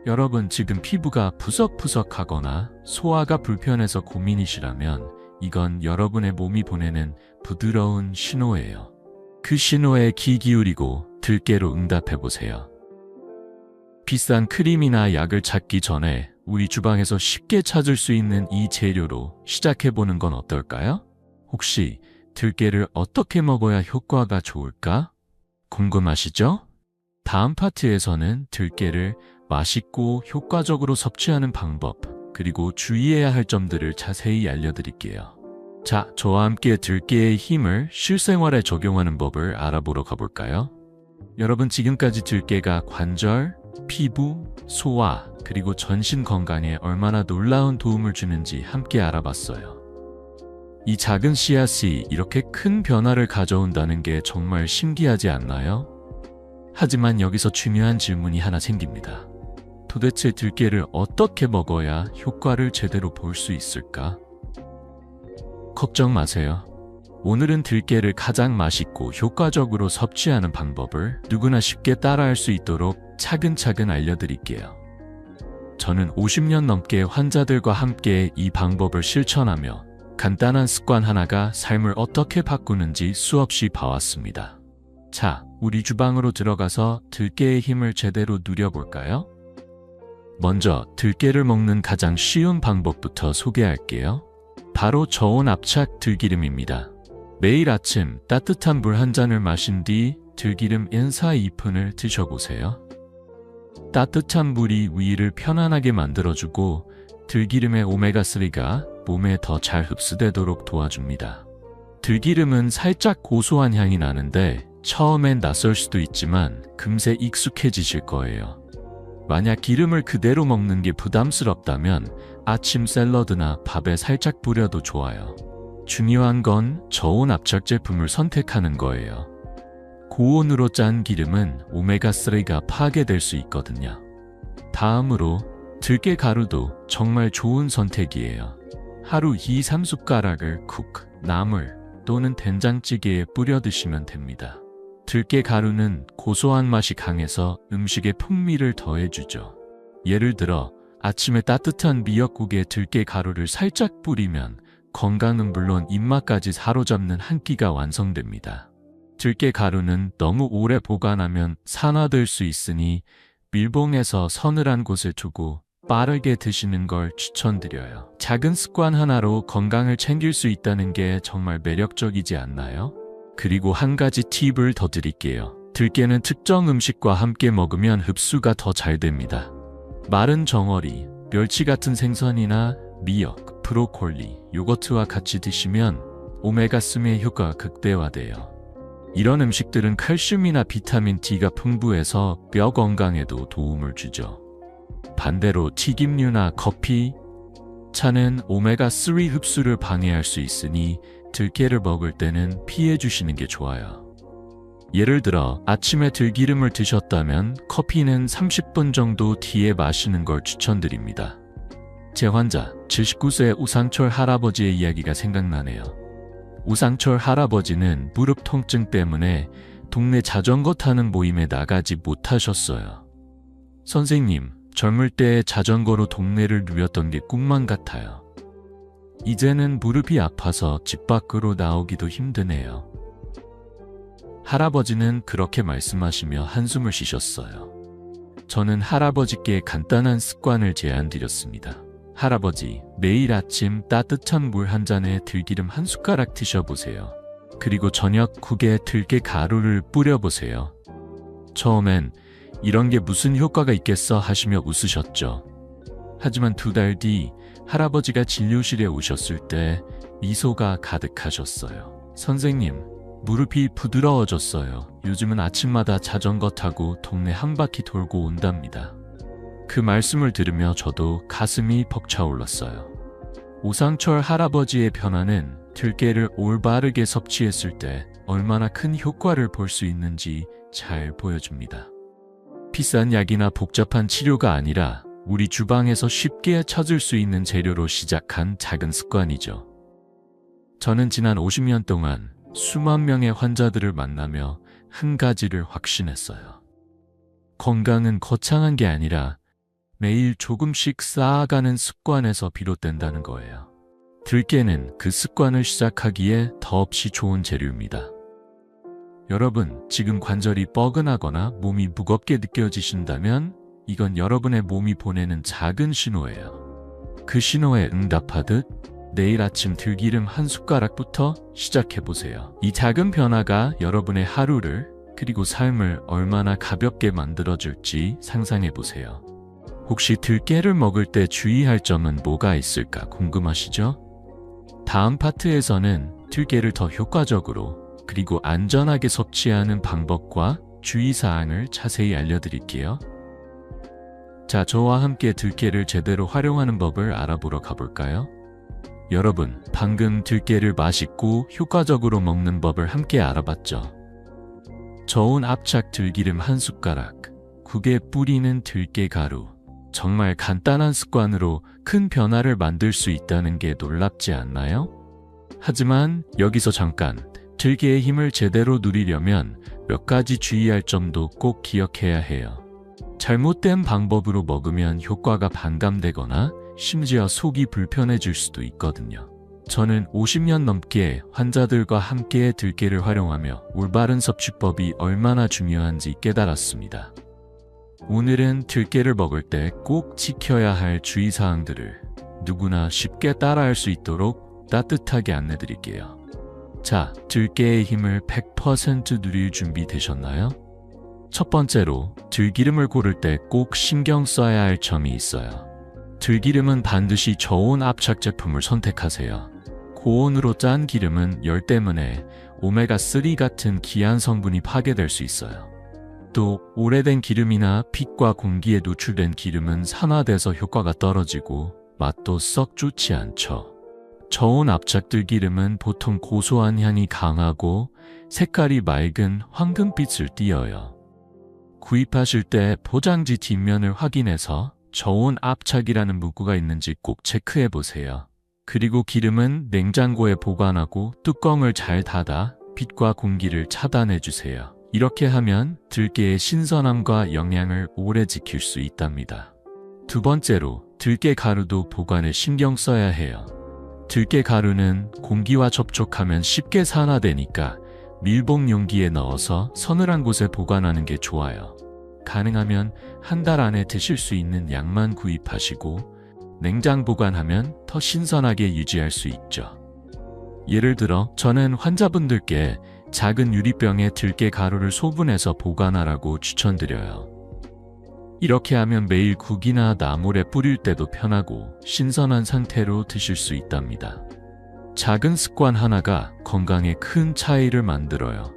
A: 여러분, 지금 피부가 푸석푸석하거나 소화가 불편해서 고민이시라면 이건 여러분의 몸이 보내는 부드러운 신호예요. 그 신호에 귀 기울이고 들깨로 응답해보세요. 비싼 크림이나 약을 찾기 전에 우리 주방에서 쉽게 찾을 수 있는 이 재료로 시작해보는 건 어떨까요? 혹시 들깨를 어떻게 먹어야 효과가 좋을까? 궁금하시죠? 다음 파트에서는 들깨를 맛있고 효과적으로 섭취하는 방법, 그리고 주의해야 할 점들을 자세히 알려드릴게요. 자, 저와 함께 들깨의 힘을 실생활에 적용하는 법을 알아보러 가볼까요? 여러분, 지금까지 들깨가 관절, 피부, 소화, 그리고 전신 건강에 얼마나 놀라운 도움을 주는지 함께 알아봤어요. 이 작은 씨앗이 이렇게 큰 변화를 가져온다는 게 정말 신기하지 않나요? 하지만 여기서 중요한 질문이 하나 생깁니다. 도대체 들깨를 어떻게 먹어야 효과를 제대로 볼 수 있을까? 걱정 마세요. 오늘은 들깨를 가장 맛있고 효과적으로 섭취하는 방법을 누구나 쉽게 따라할 수 있도록 차근차근 알려드릴게요. 저는 50년 넘게 환자들과 함께 이 방법을 실천하며 간단한 습관 하나가 삶을 어떻게 바꾸는지 수없이 봐왔습니다. 자, 우리 주방으로 들어가서 들깨의 힘을 제대로 누려볼까요? 먼저 들깨를 먹는 가장 쉬운 방법부터 소개할게요. 바로 저온 압착 들기름입니다. 매일 아침 따뜻한 물 한 잔을 마신 뒤 들기름 1-2푼을 드셔보세요. 따뜻한 물이 위를 편안하게 만들어주고 들기름의 오메가3가 몸에 더 잘 흡수되도록 도와줍니다. 들기름은 살짝 고소한 향이 나는데 처음엔 낯설 수도 있지만 금세 익숙해지실 거예요. 만약 기름을 그대로 먹는 게 부담스럽다면 아침 샐러드나 밥에 살짝 뿌려도 좋아요. 중요한 건 저온 압착 제품을 선택하는 거예요. 고온으로 짠 기름은 오메가3가 파괴될 수 있거든요. 다음으로 들깨 가루도 정말 좋은 선택이에요. 하루 2-3숟가락을 쿡, 나물 또는 된장찌개에 뿌려 드시면 됩니다. 들깨 가루는 고소한 맛이 강해서 음식에 풍미를 더해주죠. 예를 들어 아침에 따뜻한 미역국에 들깨 가루를 살짝 뿌리면 건강은 물론 입맛까지 사로잡는 한 끼가 완성됩니다. 들깨 가루는 너무 오래 보관하면 산화될 수 있으니 밀봉해서 서늘한 곳에 두고 빠르게 드시는 걸 추천드려요. 작은 습관 하나로 건강을 챙길 수 있다는 게 정말 매력적이지 않나요? 그리고 한 가지 팁을 더 드릴게요. 들깨는 특정 음식과 함께 먹으면 흡수가 더 잘 됩니다. 마른 정어리, 멸치 같은 생선이나 미역, 브로콜리, 요거트와 같이 드시면 오메가3의 효과가 극대화돼요. 이런 음식들은 칼슘이나 비타민 D가 풍부해서 뼈 건강에도 도움을 주죠. 반대로 튀김류나 커피, 차는 오메가3 흡수를 방해할 수 있으니 들깨를 먹을 때는 피해 주시는 게 좋아요. 예를 들어 아침에 들기름을 드셨다면 커피는 30분 정도 뒤에 마시는 걸 추천드립니다. 제 환자 79세 우상철 할아버지의 이야기가 생각나네요. 우상철 할아버지는 무릎 통증 때문에 동네 자전거 타는 모임에 나가지 못하셨어요. 선생님, 젊을 때 자전거로 동네를 누볐던 게 꿈만 같아요. 이제는 무릎이 아파서 집 밖으로 나오기도 힘드네요. 할아버지는 그렇게 말씀하시며 한숨을 쉬셨어요. 저는 할아버지께 간단한 습관을 제안드렸습니다. 할아버지, 매일 아침 따뜻한 물 한 잔에 들기름 한 숟가락 드셔보세요. 그리고 저녁 국에 들깨 가루를 뿌려보세요. 처음엔 이런 게 무슨 효과가 있겠어 하시며 웃으셨죠. 하지만 2달 뒤 할아버지가 진료실에 오셨을 때 미소가 가득하셨어요. 선생님, 무릎이 부드러워졌어요. 요즘은 아침마다 자전거 타고 동네 한 바퀴 돌고 온답니다. 그 말씀을 들으며 저도 가슴이 벅차올랐어요. 우상철 할아버지의 변화는 들깨를 올바르게 섭취했을 때 얼마나 큰 효과를 볼 수 있는지 잘 보여줍니다. 비싼 약이나 복잡한 치료가 아니라 우리 주방에서 쉽게 찾을 수 있는 재료로 시작한 작은 습관이죠. 저는 지난 50년 동안 수만 명의 환자들을 만나며 한 가지를 확신했어요. 건강은 거창한 게 아니라 매일 조금씩 쌓아가는 습관에서 비롯된다는 거예요. 들깨는 그 습관을 시작하기에 더없이 좋은 재료입니다. 여러분, 지금 관절이 뻐근하거나 몸이 무겁게 느껴지신다면 이건 여러분의 몸이 보내는 작은 신호예요. 그 신호에 응답하듯 내일 아침 들기름 한 숟가락부터 시작해보세요. 이 작은 변화가 여러분의 하루를 그리고 삶을 얼마나 가볍게 만들어줄지 상상해보세요. 혹시 들깨를 먹을 때 주의할 점은 뭐가 있을까 궁금하시죠? 다음 파트에서는 들깨를 더 효과적으로 그리고 안전하게 섭취하는 방법과 주의사항을 자세히 알려드릴게요. 자, 저와 함께 들깨를 제대로 활용하는 법을 알아보러 가볼까요? 여러분, 방금 들깨를 맛있고 효과적으로 먹는 법을 함께 알아봤죠? 저온 압착 들기름 한 숟가락, 국에 뿌리는 들깨 가루. 정말 간단한 습관으로 큰 변화를 만들 수 있다는 게 놀랍지 않나요? 하지만 여기서 잠깐, 들깨의 힘을 제대로 누리려면 몇 가지 주의할 점도 꼭 기억해야 해요. 잘못된 방법으로 먹으면 효과가 반감되거나 심지어 속이 불편해질 수도 있거든요. 저는 50년 넘게 환자들과 함께 들깨를 활용하며 올바른 섭취법이 얼마나 중요한지 깨달았습니다. 오늘은 들깨를 먹을 때 꼭 지켜야 할 주의사항들을 누구나 쉽게 따라할 수 있도록 따뜻하게 안내드릴게요. 자, 들깨의 힘을 100% 누릴 준비 되셨나요? 첫 번째로, 들기름을 고를 때 꼭 신경 써야 할 점이 있어요. 들기름은 반드시 저온 압착 제품을 선택하세요. 고온으로 짠 기름은 열 때문에 오메가3 같은 귀한 성분이 파괴될 수 있어요. 또 오래된 기름이나 빛과 공기에 노출된 기름은 산화돼서 효과가 떨어지고 맛도 썩 좋지 않죠. 저온 압착 들기름은 보통 고소한 향이 강하고 색깔이 맑은 황금빛을 띠어요. 구입하실 때 포장지 뒷면을 확인해서 저온 압착이라는 문구가 있는지 꼭 체크해 보세요. 그리고 기름은 냉장고에 보관하고 뚜껑을 잘 닫아 빛과 공기를 차단해 주세요. 이렇게 하면 들깨의 신선함과 영양을 오래 지킬 수 있답니다. 두 번째로, 들깨 가루도 보관에 신경 써야 해요. 들깨 가루는 공기와 접촉하면 쉽게 산화되니까 밀봉 용기에 넣어서 서늘한 곳에 보관하는 게 좋아요. 가능하면 한 달 안에 드실 수 있는 양만 구입하시고 냉장 보관하면 더 신선하게 유지할 수 있죠. 예를 들어 저는 환자분들께 작은 유리병에 들깨 가루를 소분해서 보관하라고 추천드려요. 이렇게 하면 매일 국이나 나물에 뿌릴 때도 편하고 신선한 상태로 드실 수 있답니다. 작은 습관 하나가 건강에 큰 차이를 만들어요.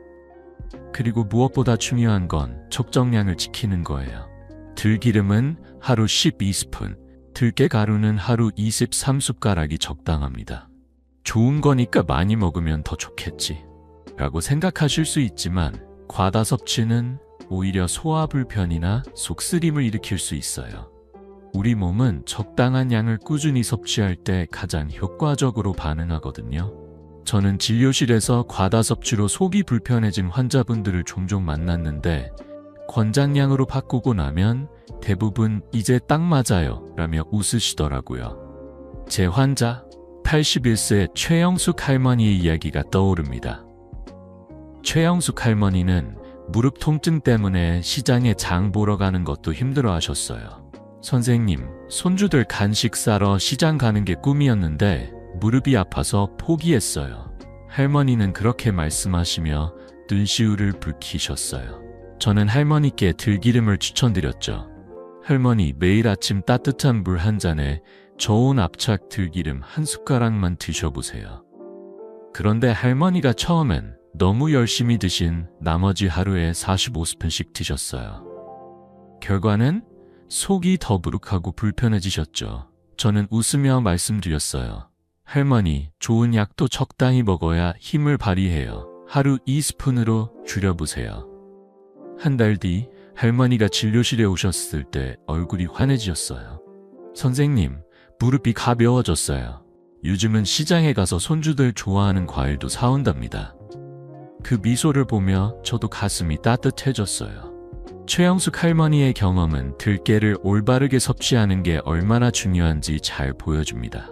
A: 그리고 무엇보다 중요한 건 적정량을 지키는 거예요. 들기름은 하루 12스푼, 들깨 가루는 하루 23숟가락이 적당합니다. 좋은 거니까 많이 먹으면 더 좋겠지 라고 생각하실 수 있지만 과다 섭취는 오히려 소화 불편이나 속쓰림을 일으킬 수 있어요. 우리 몸은 적당한 양을 꾸준히 섭취할 때 가장 효과적으로 반응하거든요. 저는 진료실에서 과다 섭취로 속이 불편해진 환자분들을 종종 만났는데 권장량으로 바꾸고 나면 대부분 이제 딱 맞아요 라며 웃으시더라고요. 제 환자 81세 최영숙 할머니의 이야기가 떠오릅니다. 최영숙 할머니는 무릎 통증 때문에 시장에 장 보러 가는 것도 힘들어 하셨어요. 선생님, 손주들 간식 사러 시장 가는 게 꿈이었는데 무릎이 아파서 포기했어요. 할머니는 그렇게 말씀하시며 눈시울을 붉히셨어요. 저는 할머니께 들기름을 추천드렸죠. 할머니, 매일 아침 따뜻한 물 한 잔에 저온 압착 들기름 한 숟가락만 드셔보세요. 그런데 할머니가 처음엔 너무 열심히 드신 나머지 하루에 45스푼씩 드셨어요. 결과는 속이 더부룩하고 불편해지셨죠. 저는 웃으며 말씀드렸어요. 할머니, 좋은 약도 적당히 먹어야 힘을 발휘해요. 하루 2스푼으로 줄여보세요. 한 달 뒤 할머니가 진료실에 오셨을 때 얼굴이 환해지셨어요. 선생님, 무릎이 가벼워졌어요. 요즘은 시장에 가서 손주들 좋아하는 과일도 사온답니다. 그 미소를 보며 저도 가슴이 따뜻해졌어요. 최영숙 할머니의 경험은 들깨를 올바르게 섭취하는 게 얼마나 중요한지 잘 보여줍니다.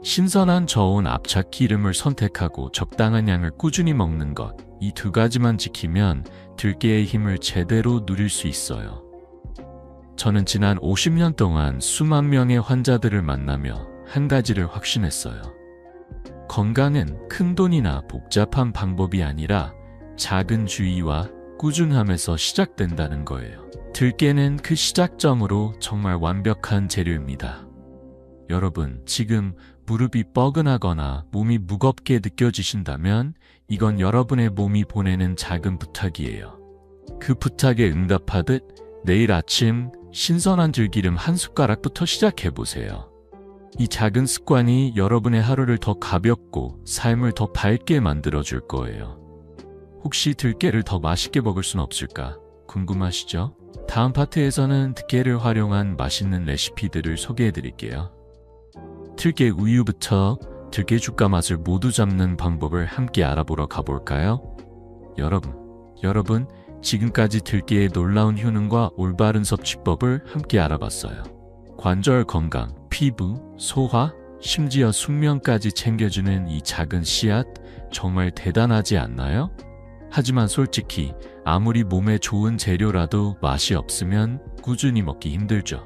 A: 신선한 저온 압착 기름을 선택하고 적당한 양을 꾸준히 먹는 것, 이 두 가지만 지키면 들깨의 힘을 제대로 누릴 수 있어요. 저는 지난 50년 동안 수만 명의 환자들을 만나며 한 가지를 확신했어요. 건강은 큰돈이나 복잡한 방법이 아니라 작은 주의와 꾸준함에서 시작된다는 거예요. 들깨는 그 시작점으로 정말 완벽한 재료입니다. 여러분, 지금 무릎이 뻐근하거나 몸이 무겁게 느껴지신다면 이건 여러분의 몸이 보내는 작은 부탁이에요. 그 부탁에 응답하듯 내일 아침 신선한 들기름 한 숟가락부터 시작해보세요. 이 작은 습관이 여러분의 하루를 더 가볍고 삶을 더 밝게 만들어줄 거예요. 혹시 들깨를 더 맛있게 먹을 순 없을까 궁금하시죠? 다음 파트에서는 들깨를 활용한 맛있는 레시피들을 소개해드릴게요. 들깨 우유부터 들깨 죽과 맛을 모두 잡는 방법을 함께 알아보러 가볼까요? 여러분, 지금까지 들깨의 놀라운 효능과 올바른 섭취법을 함께 알아봤어요. 관절 건강, 피부, 소화, 심지어 숙면까지 챙겨주는 이 작은 씨앗 정말 대단하지 않나요? 하지만 솔직히 아무리 몸에 좋은 재료라도 맛이 없으면 꾸준히 먹기 힘들죠.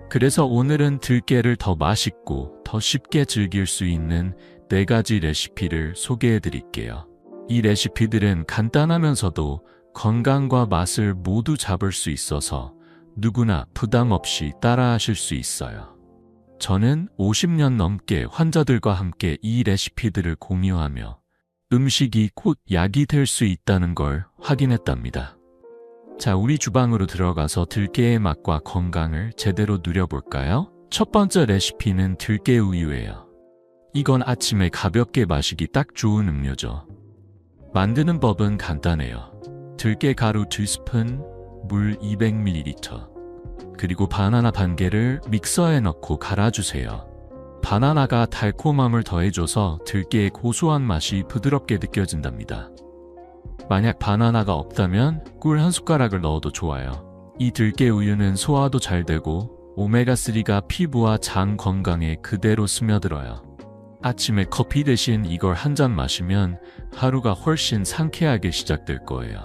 A: 그래서 오늘은 들깨를 더 맛있고 더 쉽게 즐길 수 있는 4가지 레시피를 소개해 드릴게요. 이 레시피들은 간단하면서도 건강과 맛을 모두 잡을 수 있어서 누구나 부담 없이 따라하실 수 있어요. 저는 50년 넘게 환자들과 함께 이 레시피들을 공유하며 음식이 곧 약이 될 수 있다는 걸 확인했답니다. 자, 우리 주방으로 들어가서 들깨의 맛과 건강을 제대로 누려볼까요? 첫 번째 레시피는 들깨 우유예요. 이건 아침에 가볍게 마시기 딱 좋은 음료죠. 만드는 법은 간단해요. 들깨 가루 2스푼, 물 200ml, 그리고 바나나 반 개를 믹서에 넣고 갈아주세요. 바나나가 달콤함을 더해줘서 들깨의 고소한 맛이 부드럽게 느껴진답니다. 만약 바나나가 없다면 꿀 한 숟가락을 넣어도 좋아요. 이 들깨 우유는 소화도 잘 되고 오메가3가 피부와 장 건강에 그대로 스며들어요. 아침에 커피 대신 이걸 한 잔 마시면 하루가 훨씬 상쾌하게 시작될 거예요.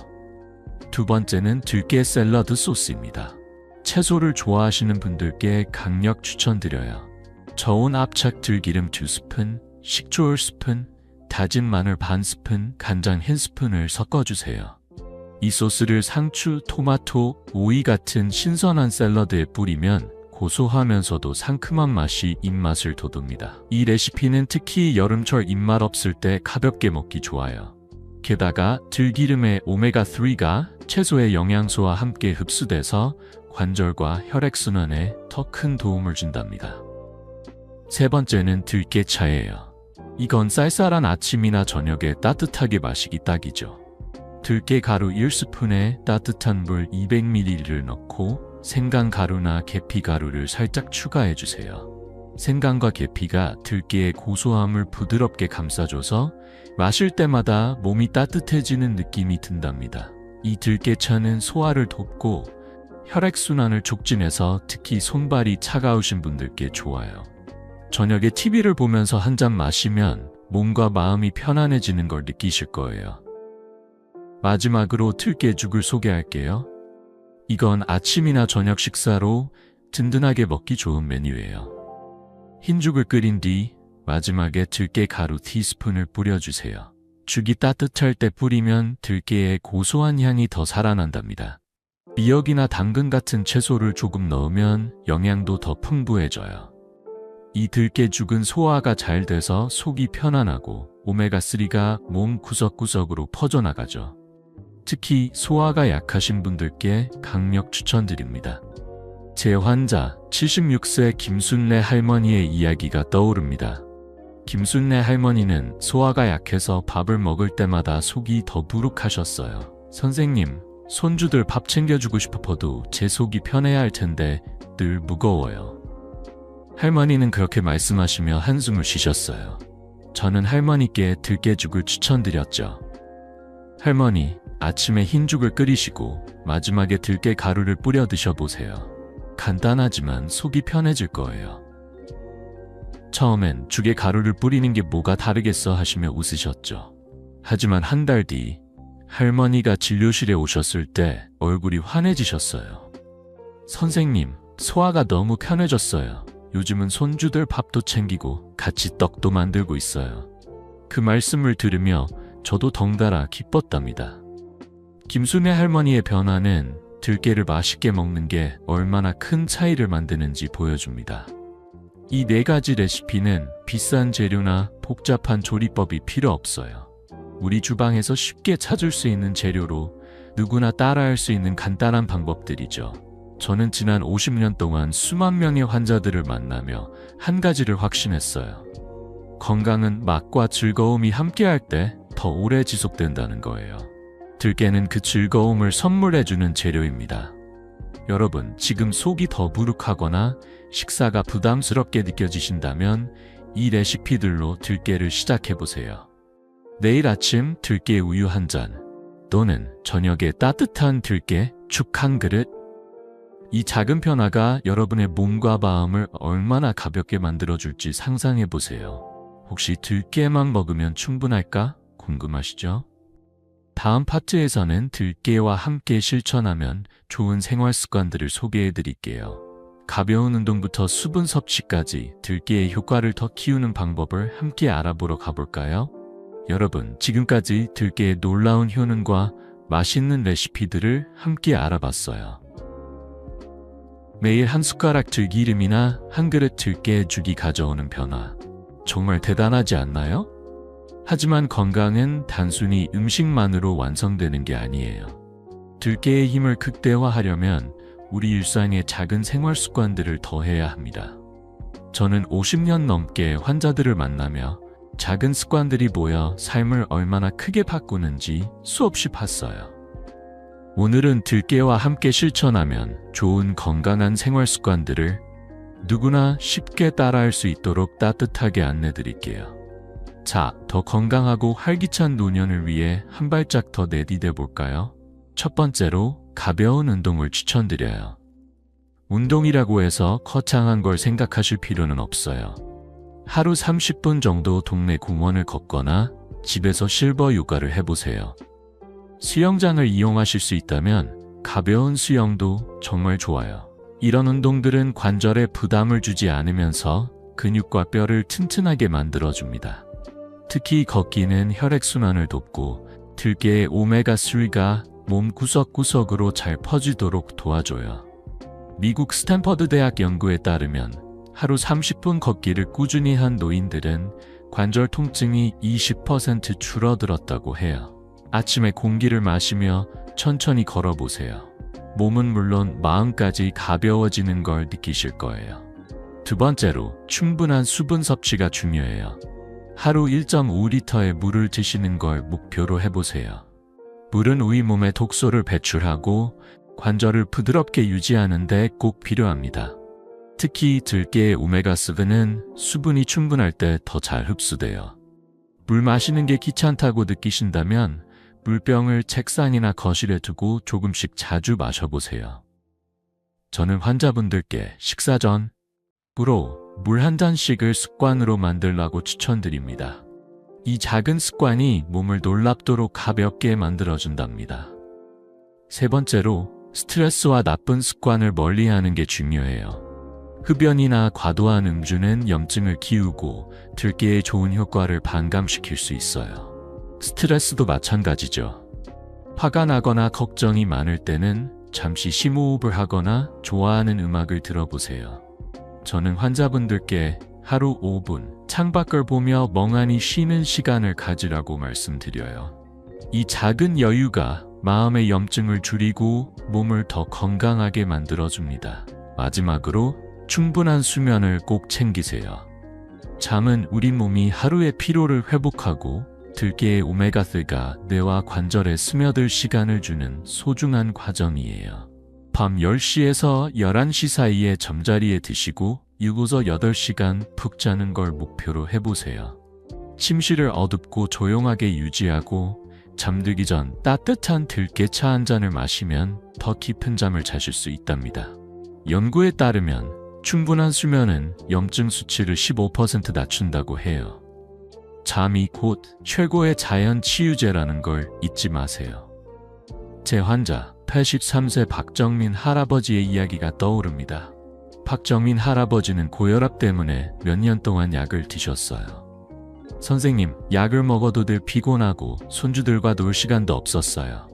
A: 두 번째는 들깨 샐러드 소스입니다. 채소를 좋아하시는 분들께 강력 추천드려요. 저온 압착 들기름 2스푼, 식초 1스푼, 다진 마늘 반 스푼, 간장 1스푼을 섞어주세요. 이 소스를 상추, 토마토, 오이 같은 신선한 샐러드에 뿌리면 고소하면서도 상큼한 맛이 입맛을 돋웁니다. 이 레시피는 특히 여름철 입맛 없을 때 가볍게 먹기 좋아요. 게다가 들기름의 오메가3가 채소의 영양소와 함께 흡수돼서 관절과 혈액순환에 더 큰 도움을 준답니다. 세 번째는 들깨차예요. 이건 쌀쌀한 아침이나 저녁에 따뜻하게 마시기 딱이죠. 들깨 가루 1스푼에 따뜻한 물 200ml를 넣고 생강가루나 계피가루를 살짝 추가해주세요. 생강과 계피가 들깨의 고소함을 부드럽게 감싸줘서 마실 때마다 몸이 따뜻해지는 느낌이 든답니다. 이 들깨차는 소화를 돕고 혈액순환을 촉진해서 특히 손발이 차가우신 분들께 좋아요. 저녁에 TV를 보면서 한 잔 마시면 몸과 마음이 편안해지는 걸 느끼실 거예요. 마지막으로 들깨죽을 소개할게요. 이건 아침이나 저녁 식사로 든든하게 먹기 좋은 메뉴예요. 흰죽을 끓인 뒤 마지막에 들깨 가루 티스푼을 뿌려주세요. 죽이 따뜻할 때 뿌리면 들깨의 고소한 향이 더 살아난답니다. 미역이나 당근 같은 채소를 조금 넣으면 영양도 더 풍부해져요. 이 들깨죽은 소화가 잘 돼서 속이 편안하고 오메가3가 몸 구석구석으로 퍼져나가죠. 특히 소화가 약하신 분들께 강력 추천드립니다. 제 환자 76세 김순례 할머니의 이야기가 떠오릅니다. 김순례 할머니는 소화가 약해서 밥을 먹을 때마다 속이 더부룩하셨어요. 선생님, 손주들 밥 챙겨주고 싶어도 제 속이 편해야 할 텐데 늘 무거워요. 할머니는 그렇게 말씀하시며 한숨을 쉬셨어요. 저는 할머니께 들깨죽을 추천드렸죠. 할머니, 아침에 흰죽을 끓이시고 마지막에 들깨 가루를 뿌려 드셔보세요. 간단하지만 속이 편해질 거예요. 처음엔 죽에 가루를 뿌리는 게 뭐가 다르겠어 하시며 웃으셨죠. 하지만 한 달 뒤 할머니가 진료실에 오셨을 때 얼굴이 환해지셨어요. 선생님, 소화가 너무 편해졌어요. 요즘은 손주들 밥도 챙기고 같이 떡도 만들고 있어요. 그 말씀을 들으며 저도 덩달아 기뻤답니다. 김순애 할머니의 변화는 들깨를 맛있게 먹는 게 얼마나 큰 차이를 만드는지 보여줍니다. 이 4가지 레시피는 비싼 재료나 복잡한 조리법이 필요 없어요. 우리 주방에서 쉽게 찾을 수 있는 재료로 누구나 따라할 수 있는 간단한 방법들이죠. 저는 지난 50년 동안 수만 명의 환자들을 만나며 한 가지를 확신했어요. 건강은 맛과 즐거움이 함께할 때 더 오래 지속된다는 거예요. 들깨는 그 즐거움을 선물해주는 재료입니다. 여러분, 지금 속이 더부룩하거나 식사가 부담스럽게 느껴지신다면 이 레시피들로 들깨를 시작해보세요. 내일 아침 들깨 우유 한 잔, 또는 저녁에 따뜻한 들깨 죽 한 그릇. 이 작은 변화가 여러분의 몸과 마음을 얼마나 가볍게 만들어줄지 상상해보세요. 혹시 들깨만 먹으면 충분할까? 궁금하시죠? 다음 파트에서는 들깨와 함께 실천하면 좋은 생활 습관들을 소개해드릴게요. 가벼운 운동부터 수분 섭취까지 들깨의 효과를 더 키우는 방법을 함께 알아보러 가볼까요? 여러분, 지금까지 들깨의 놀라운 효능과 맛있는 레시피들을 함께 알아봤어요. 매일 한 숟가락 들기름이나 한 그릇 들깨죽이 가져오는 변화, 정말 대단하지 않나요? 하지만 건강은 단순히 음식만으로 완성되는 게 아니에요. 들깨의 힘을 극대화하려면 우리 일상의 작은 생활 습관들을 더해야 합니다. 저는 50년 넘게 환자들을 만나며 작은 습관들이 모여 삶을 얼마나 크게 바꾸는지 수없이 봤어요. 오늘은 들깨와 함께 실천하면 좋은 건강한 생활 습관들을 누구나 쉽게 따라할 수 있도록 따뜻하게 안내드릴게요. 자, 더 건강하고 활기찬 노년을 위해 한 발짝 더 내디뎌 볼까요? 첫 번째로 가벼운 운동을 추천드려요. 운동이라고 해서 거창한 걸 생각하실 필요는 없어요. 하루 30분 정도 동네 공원을 걷거나 집에서 실버 요가를 해보세요. 수영장을 이용하실 수 있다면 가벼운 수영도 정말 좋아요. 이런 운동들은 관절에 부담을 주지 않으면서 근육과 뼈를 튼튼하게 만들어줍니다. 특히 걷기는 혈액순환을 돕고 들깨의 오메가3가 몸 구석구석으로 잘 퍼지도록 도와줘요. 미국 스탠퍼드 대학 연구에 따르면 하루 30분 걷기를 꾸준히 한 노인들은 관절 통증이 20% 줄어들었다고 해요. 아침에 공기를 마시며 천천히 걸어보세요. 몸은 물론 마음까지 가벼워지는 걸 느끼실 거예요. 두 번째로, 충분한 수분 섭취가 중요해요. 하루 1.5리터의 물을 드시는 걸 목표로 해보세요. 물은 우리 몸에 독소를 배출하고 관절을 부드럽게 유지하는 데 꼭 필요합니다. 특히 들깨의 오메가3는 수분이 충분할 때 더 잘 흡수돼요. 물 마시는 게 귀찮다고 느끼신다면 물병을 책상이나 거실에 두고 조금씩 자주 마셔보세요. 저는 환자분들께 식사 전 물 한 잔씩을 습관으로 만들라고 추천드립니다. 이 작은 습관이 몸을 놀랍도록 가볍게 만들어준답니다. 세 번째로, 스트레스와 나쁜 습관을 멀리하는 게 중요해요. 흡연이나 과도한 음주는 염증을 키우고 들깨의 좋은 효과를 반감시킬 수 있어요. 스트레스도 마찬가지죠. 화가 나거나 걱정이 많을 때는 잠시 심호흡을 하거나 좋아하는 음악을 들어보세요. 저는 환자분들께 하루 5분 창밖을 보며 멍하니 쉬는 시간을 가지라고 말씀드려요. 이 작은 여유가 마음의 염증을 줄이고 몸을 더 건강하게 만들어줍니다. 마지막으로, 충분한 수면을 꼭 챙기세요. 잠은 우리 몸이 하루의 피로를 회복하고 들깨의 오메가3가 뇌와 관절에 스며들 시간을 주는 소중한 과정이에요. 밤 10시에서 11시 사이에 잠자리에 드시고 6에서 8시간 푹 자는 걸 목표로 해보세요. 침실을 어둡고 조용하게 유지하고 잠들기 전 따뜻한 들깨차 한 잔을 마시면 더 깊은 잠을 자실 수 있답니다. 연구에 따르면 충분한 수면은 염증 수치를 15% 낮춘다고 해요. 잠이 곧 최고의 자연 치유제라는 걸 잊지 마세요. 제 환자 83세 박정민 할아버지의 이야기가 떠오릅니다. 박정민 할아버지는 고혈압 때문에 몇 년 동안 약을 드셨어요. 선생님, 약을 먹어도 늘 피곤하고 손주들과 놀 시간도 없었어요.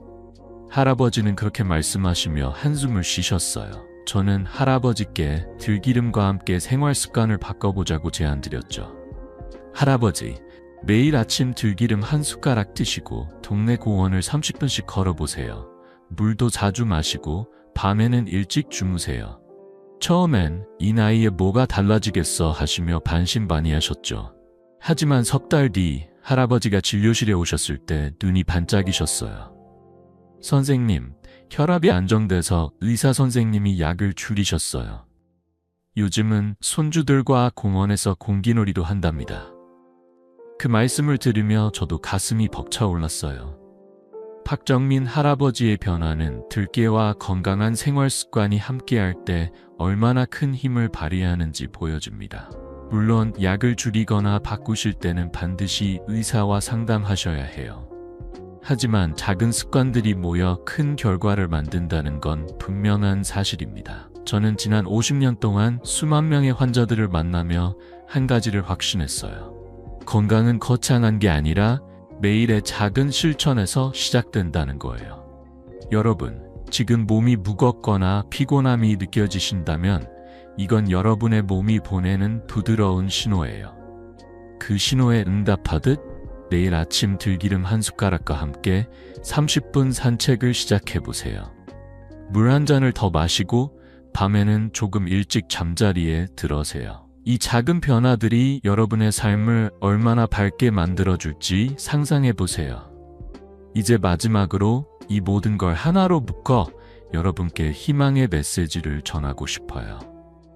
A: 할아버지는 그렇게 말씀하시며 한숨을 쉬셨어요. 저는 할아버지께 들기름과 함께 생활 습관을 바꿔보자고 제안드렸죠. 할아버지, 매일 아침 들기름 한 숟가락 드시고 동네 공원을 30분씩 걸어보세요. 물도 자주 마시고 밤에는 일찍 주무세요. 처음엔 이 나이에 뭐가 달라지겠어 하시며 반신반의하셨죠. 하지만 석 달 뒤 할아버지가 진료실에 오셨을 때 눈이 반짝이셨어요. 선생님, 혈압이 안정돼서 의사 선생님이 약을 줄이셨어요. 요즘은 손주들과 공원에서 공기놀이도 한답니다. 그 말씀을 들으며 저도 가슴이 벅차올랐어요. 박정민 할아버지의 변화는 들깨와 건강한 생활 습관이 함께할 때 얼마나 큰 힘을 발휘하는지 보여줍니다. 물론 약을 줄이거나 바꾸실 때는 반드시 의사와 상담하셔야 해요. 하지만 작은 습관들이 모여 큰 결과를 만든다는 건 분명한 사실입니다. 저는 지난 50년 동안 수만 명의 환자들을 만나며 한 가지를 확신했어요. 건강은 거창한 게 아니라 매일의 작은 실천에서 시작된다는 거예요. 여러분, 지금 몸이 무겁거나 피곤함이 느껴지신다면 이건 여러분의 몸이 보내는 부드러운 신호예요. 그 신호에 응답하듯 내일 아침 들기름 한 숟가락과 함께 30분 산책을 시작해보세요. 물 한 잔을 더 마시고 밤에는 조금 일찍 잠자리에 들어세요. 이 작은 변화들이 여러분의 삶을 얼마나 밝게 만들어줄지 상상해보세요. 이제 마지막으로 이 모든 걸 하나로 묶어 여러분께 희망의 메시지를 전하고 싶어요.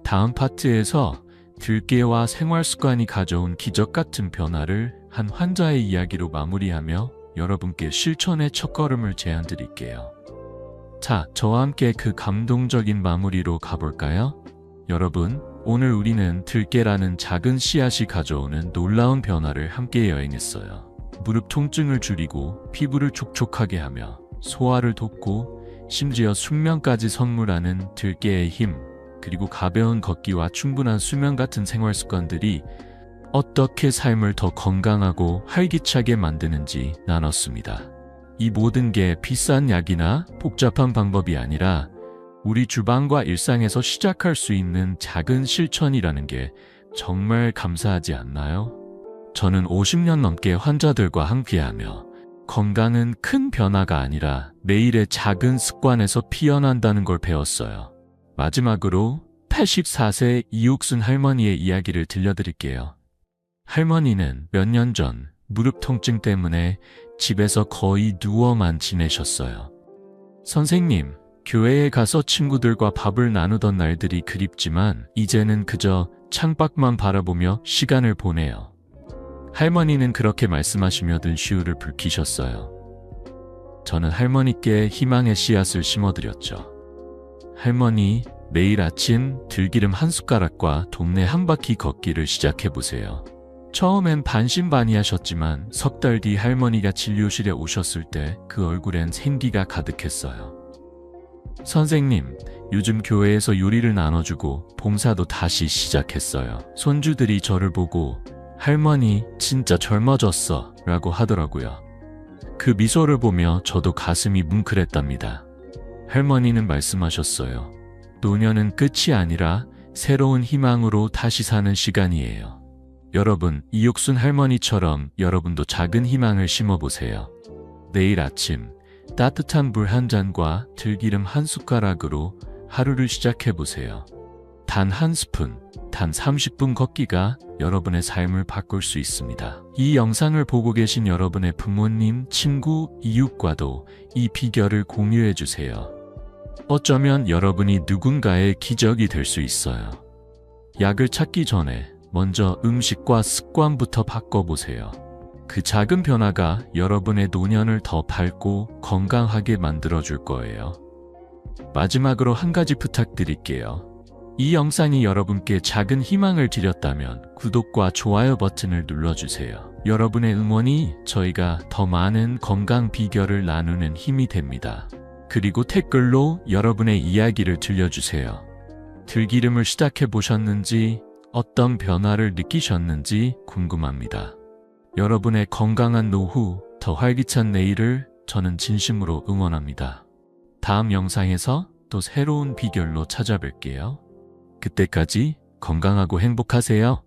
A: 다음 파트에서 들깨와 생활 습관이 가져온 기적 같은 변화를 한 환자의 이야기로 마무리하며 여러분께 실천의 첫걸음을 제안드릴게요. 자, 저와 함께 그 감동적인 마무리로 가볼까요? 여러분, 오늘 우리는 들깨라는 작은 씨앗이 가져오는 놀라운 변화를 함께 여행했어요. 무릎 통증을 줄이고 피부를 촉촉하게 하며 소화를 돕고 심지어 숙면까지 선물하는 들깨의 힘, 그리고 가벼운 걷기와 충분한 수면 같은 생활 습관들이 어떻게 삶을 더 건강하고 활기차게 만드는지 나눴습니다. 이 모든 게 비싼 약이나 복잡한 방법이 아니라 우리 주방과 일상에서 시작할 수 있는 작은 실천이라는 게 정말 감사하지 않나요? 저는 50년 넘게 환자들과 함께하며 건강은 큰 변화가 아니라 매일의 작은 습관에서 피어난다는 걸 배웠어요. 마지막으로 84세 이옥순 할머니의 이야기를 들려드릴게요. 할머니는 몇 년 전 무릎 통증 때문에 집에서 거의 누워만 지내셨어요. 선생님, 교회에 가서 친구들과 밥을 나누던 날들이 그립지만 이제는 그저 창밖만 바라보며 시간을 보내요. 할머니는 그렇게 말씀하시며 든 시우를 불키셨어요. 저는 할머니께 희망의 씨앗을 심어드렸죠. 할머니, 매일 아침 들기름 한 숟가락과 동네 한 바퀴 걷기를 시작해보세요. 처음엔 반신반의하셨지만 석 달 뒤 할머니가 진료실에 오셨을 때 그 얼굴엔 생기가 가득했어요. 선생님, 요즘 교회에서 요리를 나눠주고 봉사도 다시 시작했어요. 손주들이 저를 보고 할머니 진짜 젊어졌어 라고 하더라고요. 그 미소를 보며 저도 가슴이 뭉클했답니다. 할머니는 말씀하셨어요. 노년은 끝이 아니라 새로운 희망으로 다시 사는 시간이에요. 여러분, 이옥순 할머니처럼 여러분도 작은 희망을 심어보세요. 내일 아침 따뜻한 물 한 잔과 들기름 한 숟가락으로 하루를 시작해보세요. 단 한 스푼, 단 30분 걷기가 여러분의 삶을 바꿀 수 있습니다. 이 영상을 보고 계신 여러분의 부모님, 친구, 이웃과도 이 비결을 공유해주세요. 어쩌면 여러분이 누군가의 기적이 될 수 있어요. 약을 찾기 전에 먼저 음식과 습관부터 바꿔보세요. 그 작은 변화가 여러분의 노년을 더 밝고 건강하게 만들어줄 거예요. 마지막으로 한 가지 부탁드릴게요. 이 영상이 여러분께 작은 희망을 드렸다면 구독과 좋아요 버튼을 눌러주세요. 여러분의 응원이 저희가 더 많은 건강 비결을 나누는 힘이 됩니다. 그리고 댓글로 여러분의 이야기를 들려주세요. 들기름을 시작해 보셨는지, 어떤 변화를 느끼셨는지 궁금합니다. 여러분의 건강한 노후, 더 활기찬 내일을 저는 진심으로 응원합니다. 다음 영상에서 또 새로운 비결로 찾아뵐게요. 그때까지 건강하고 행복하세요.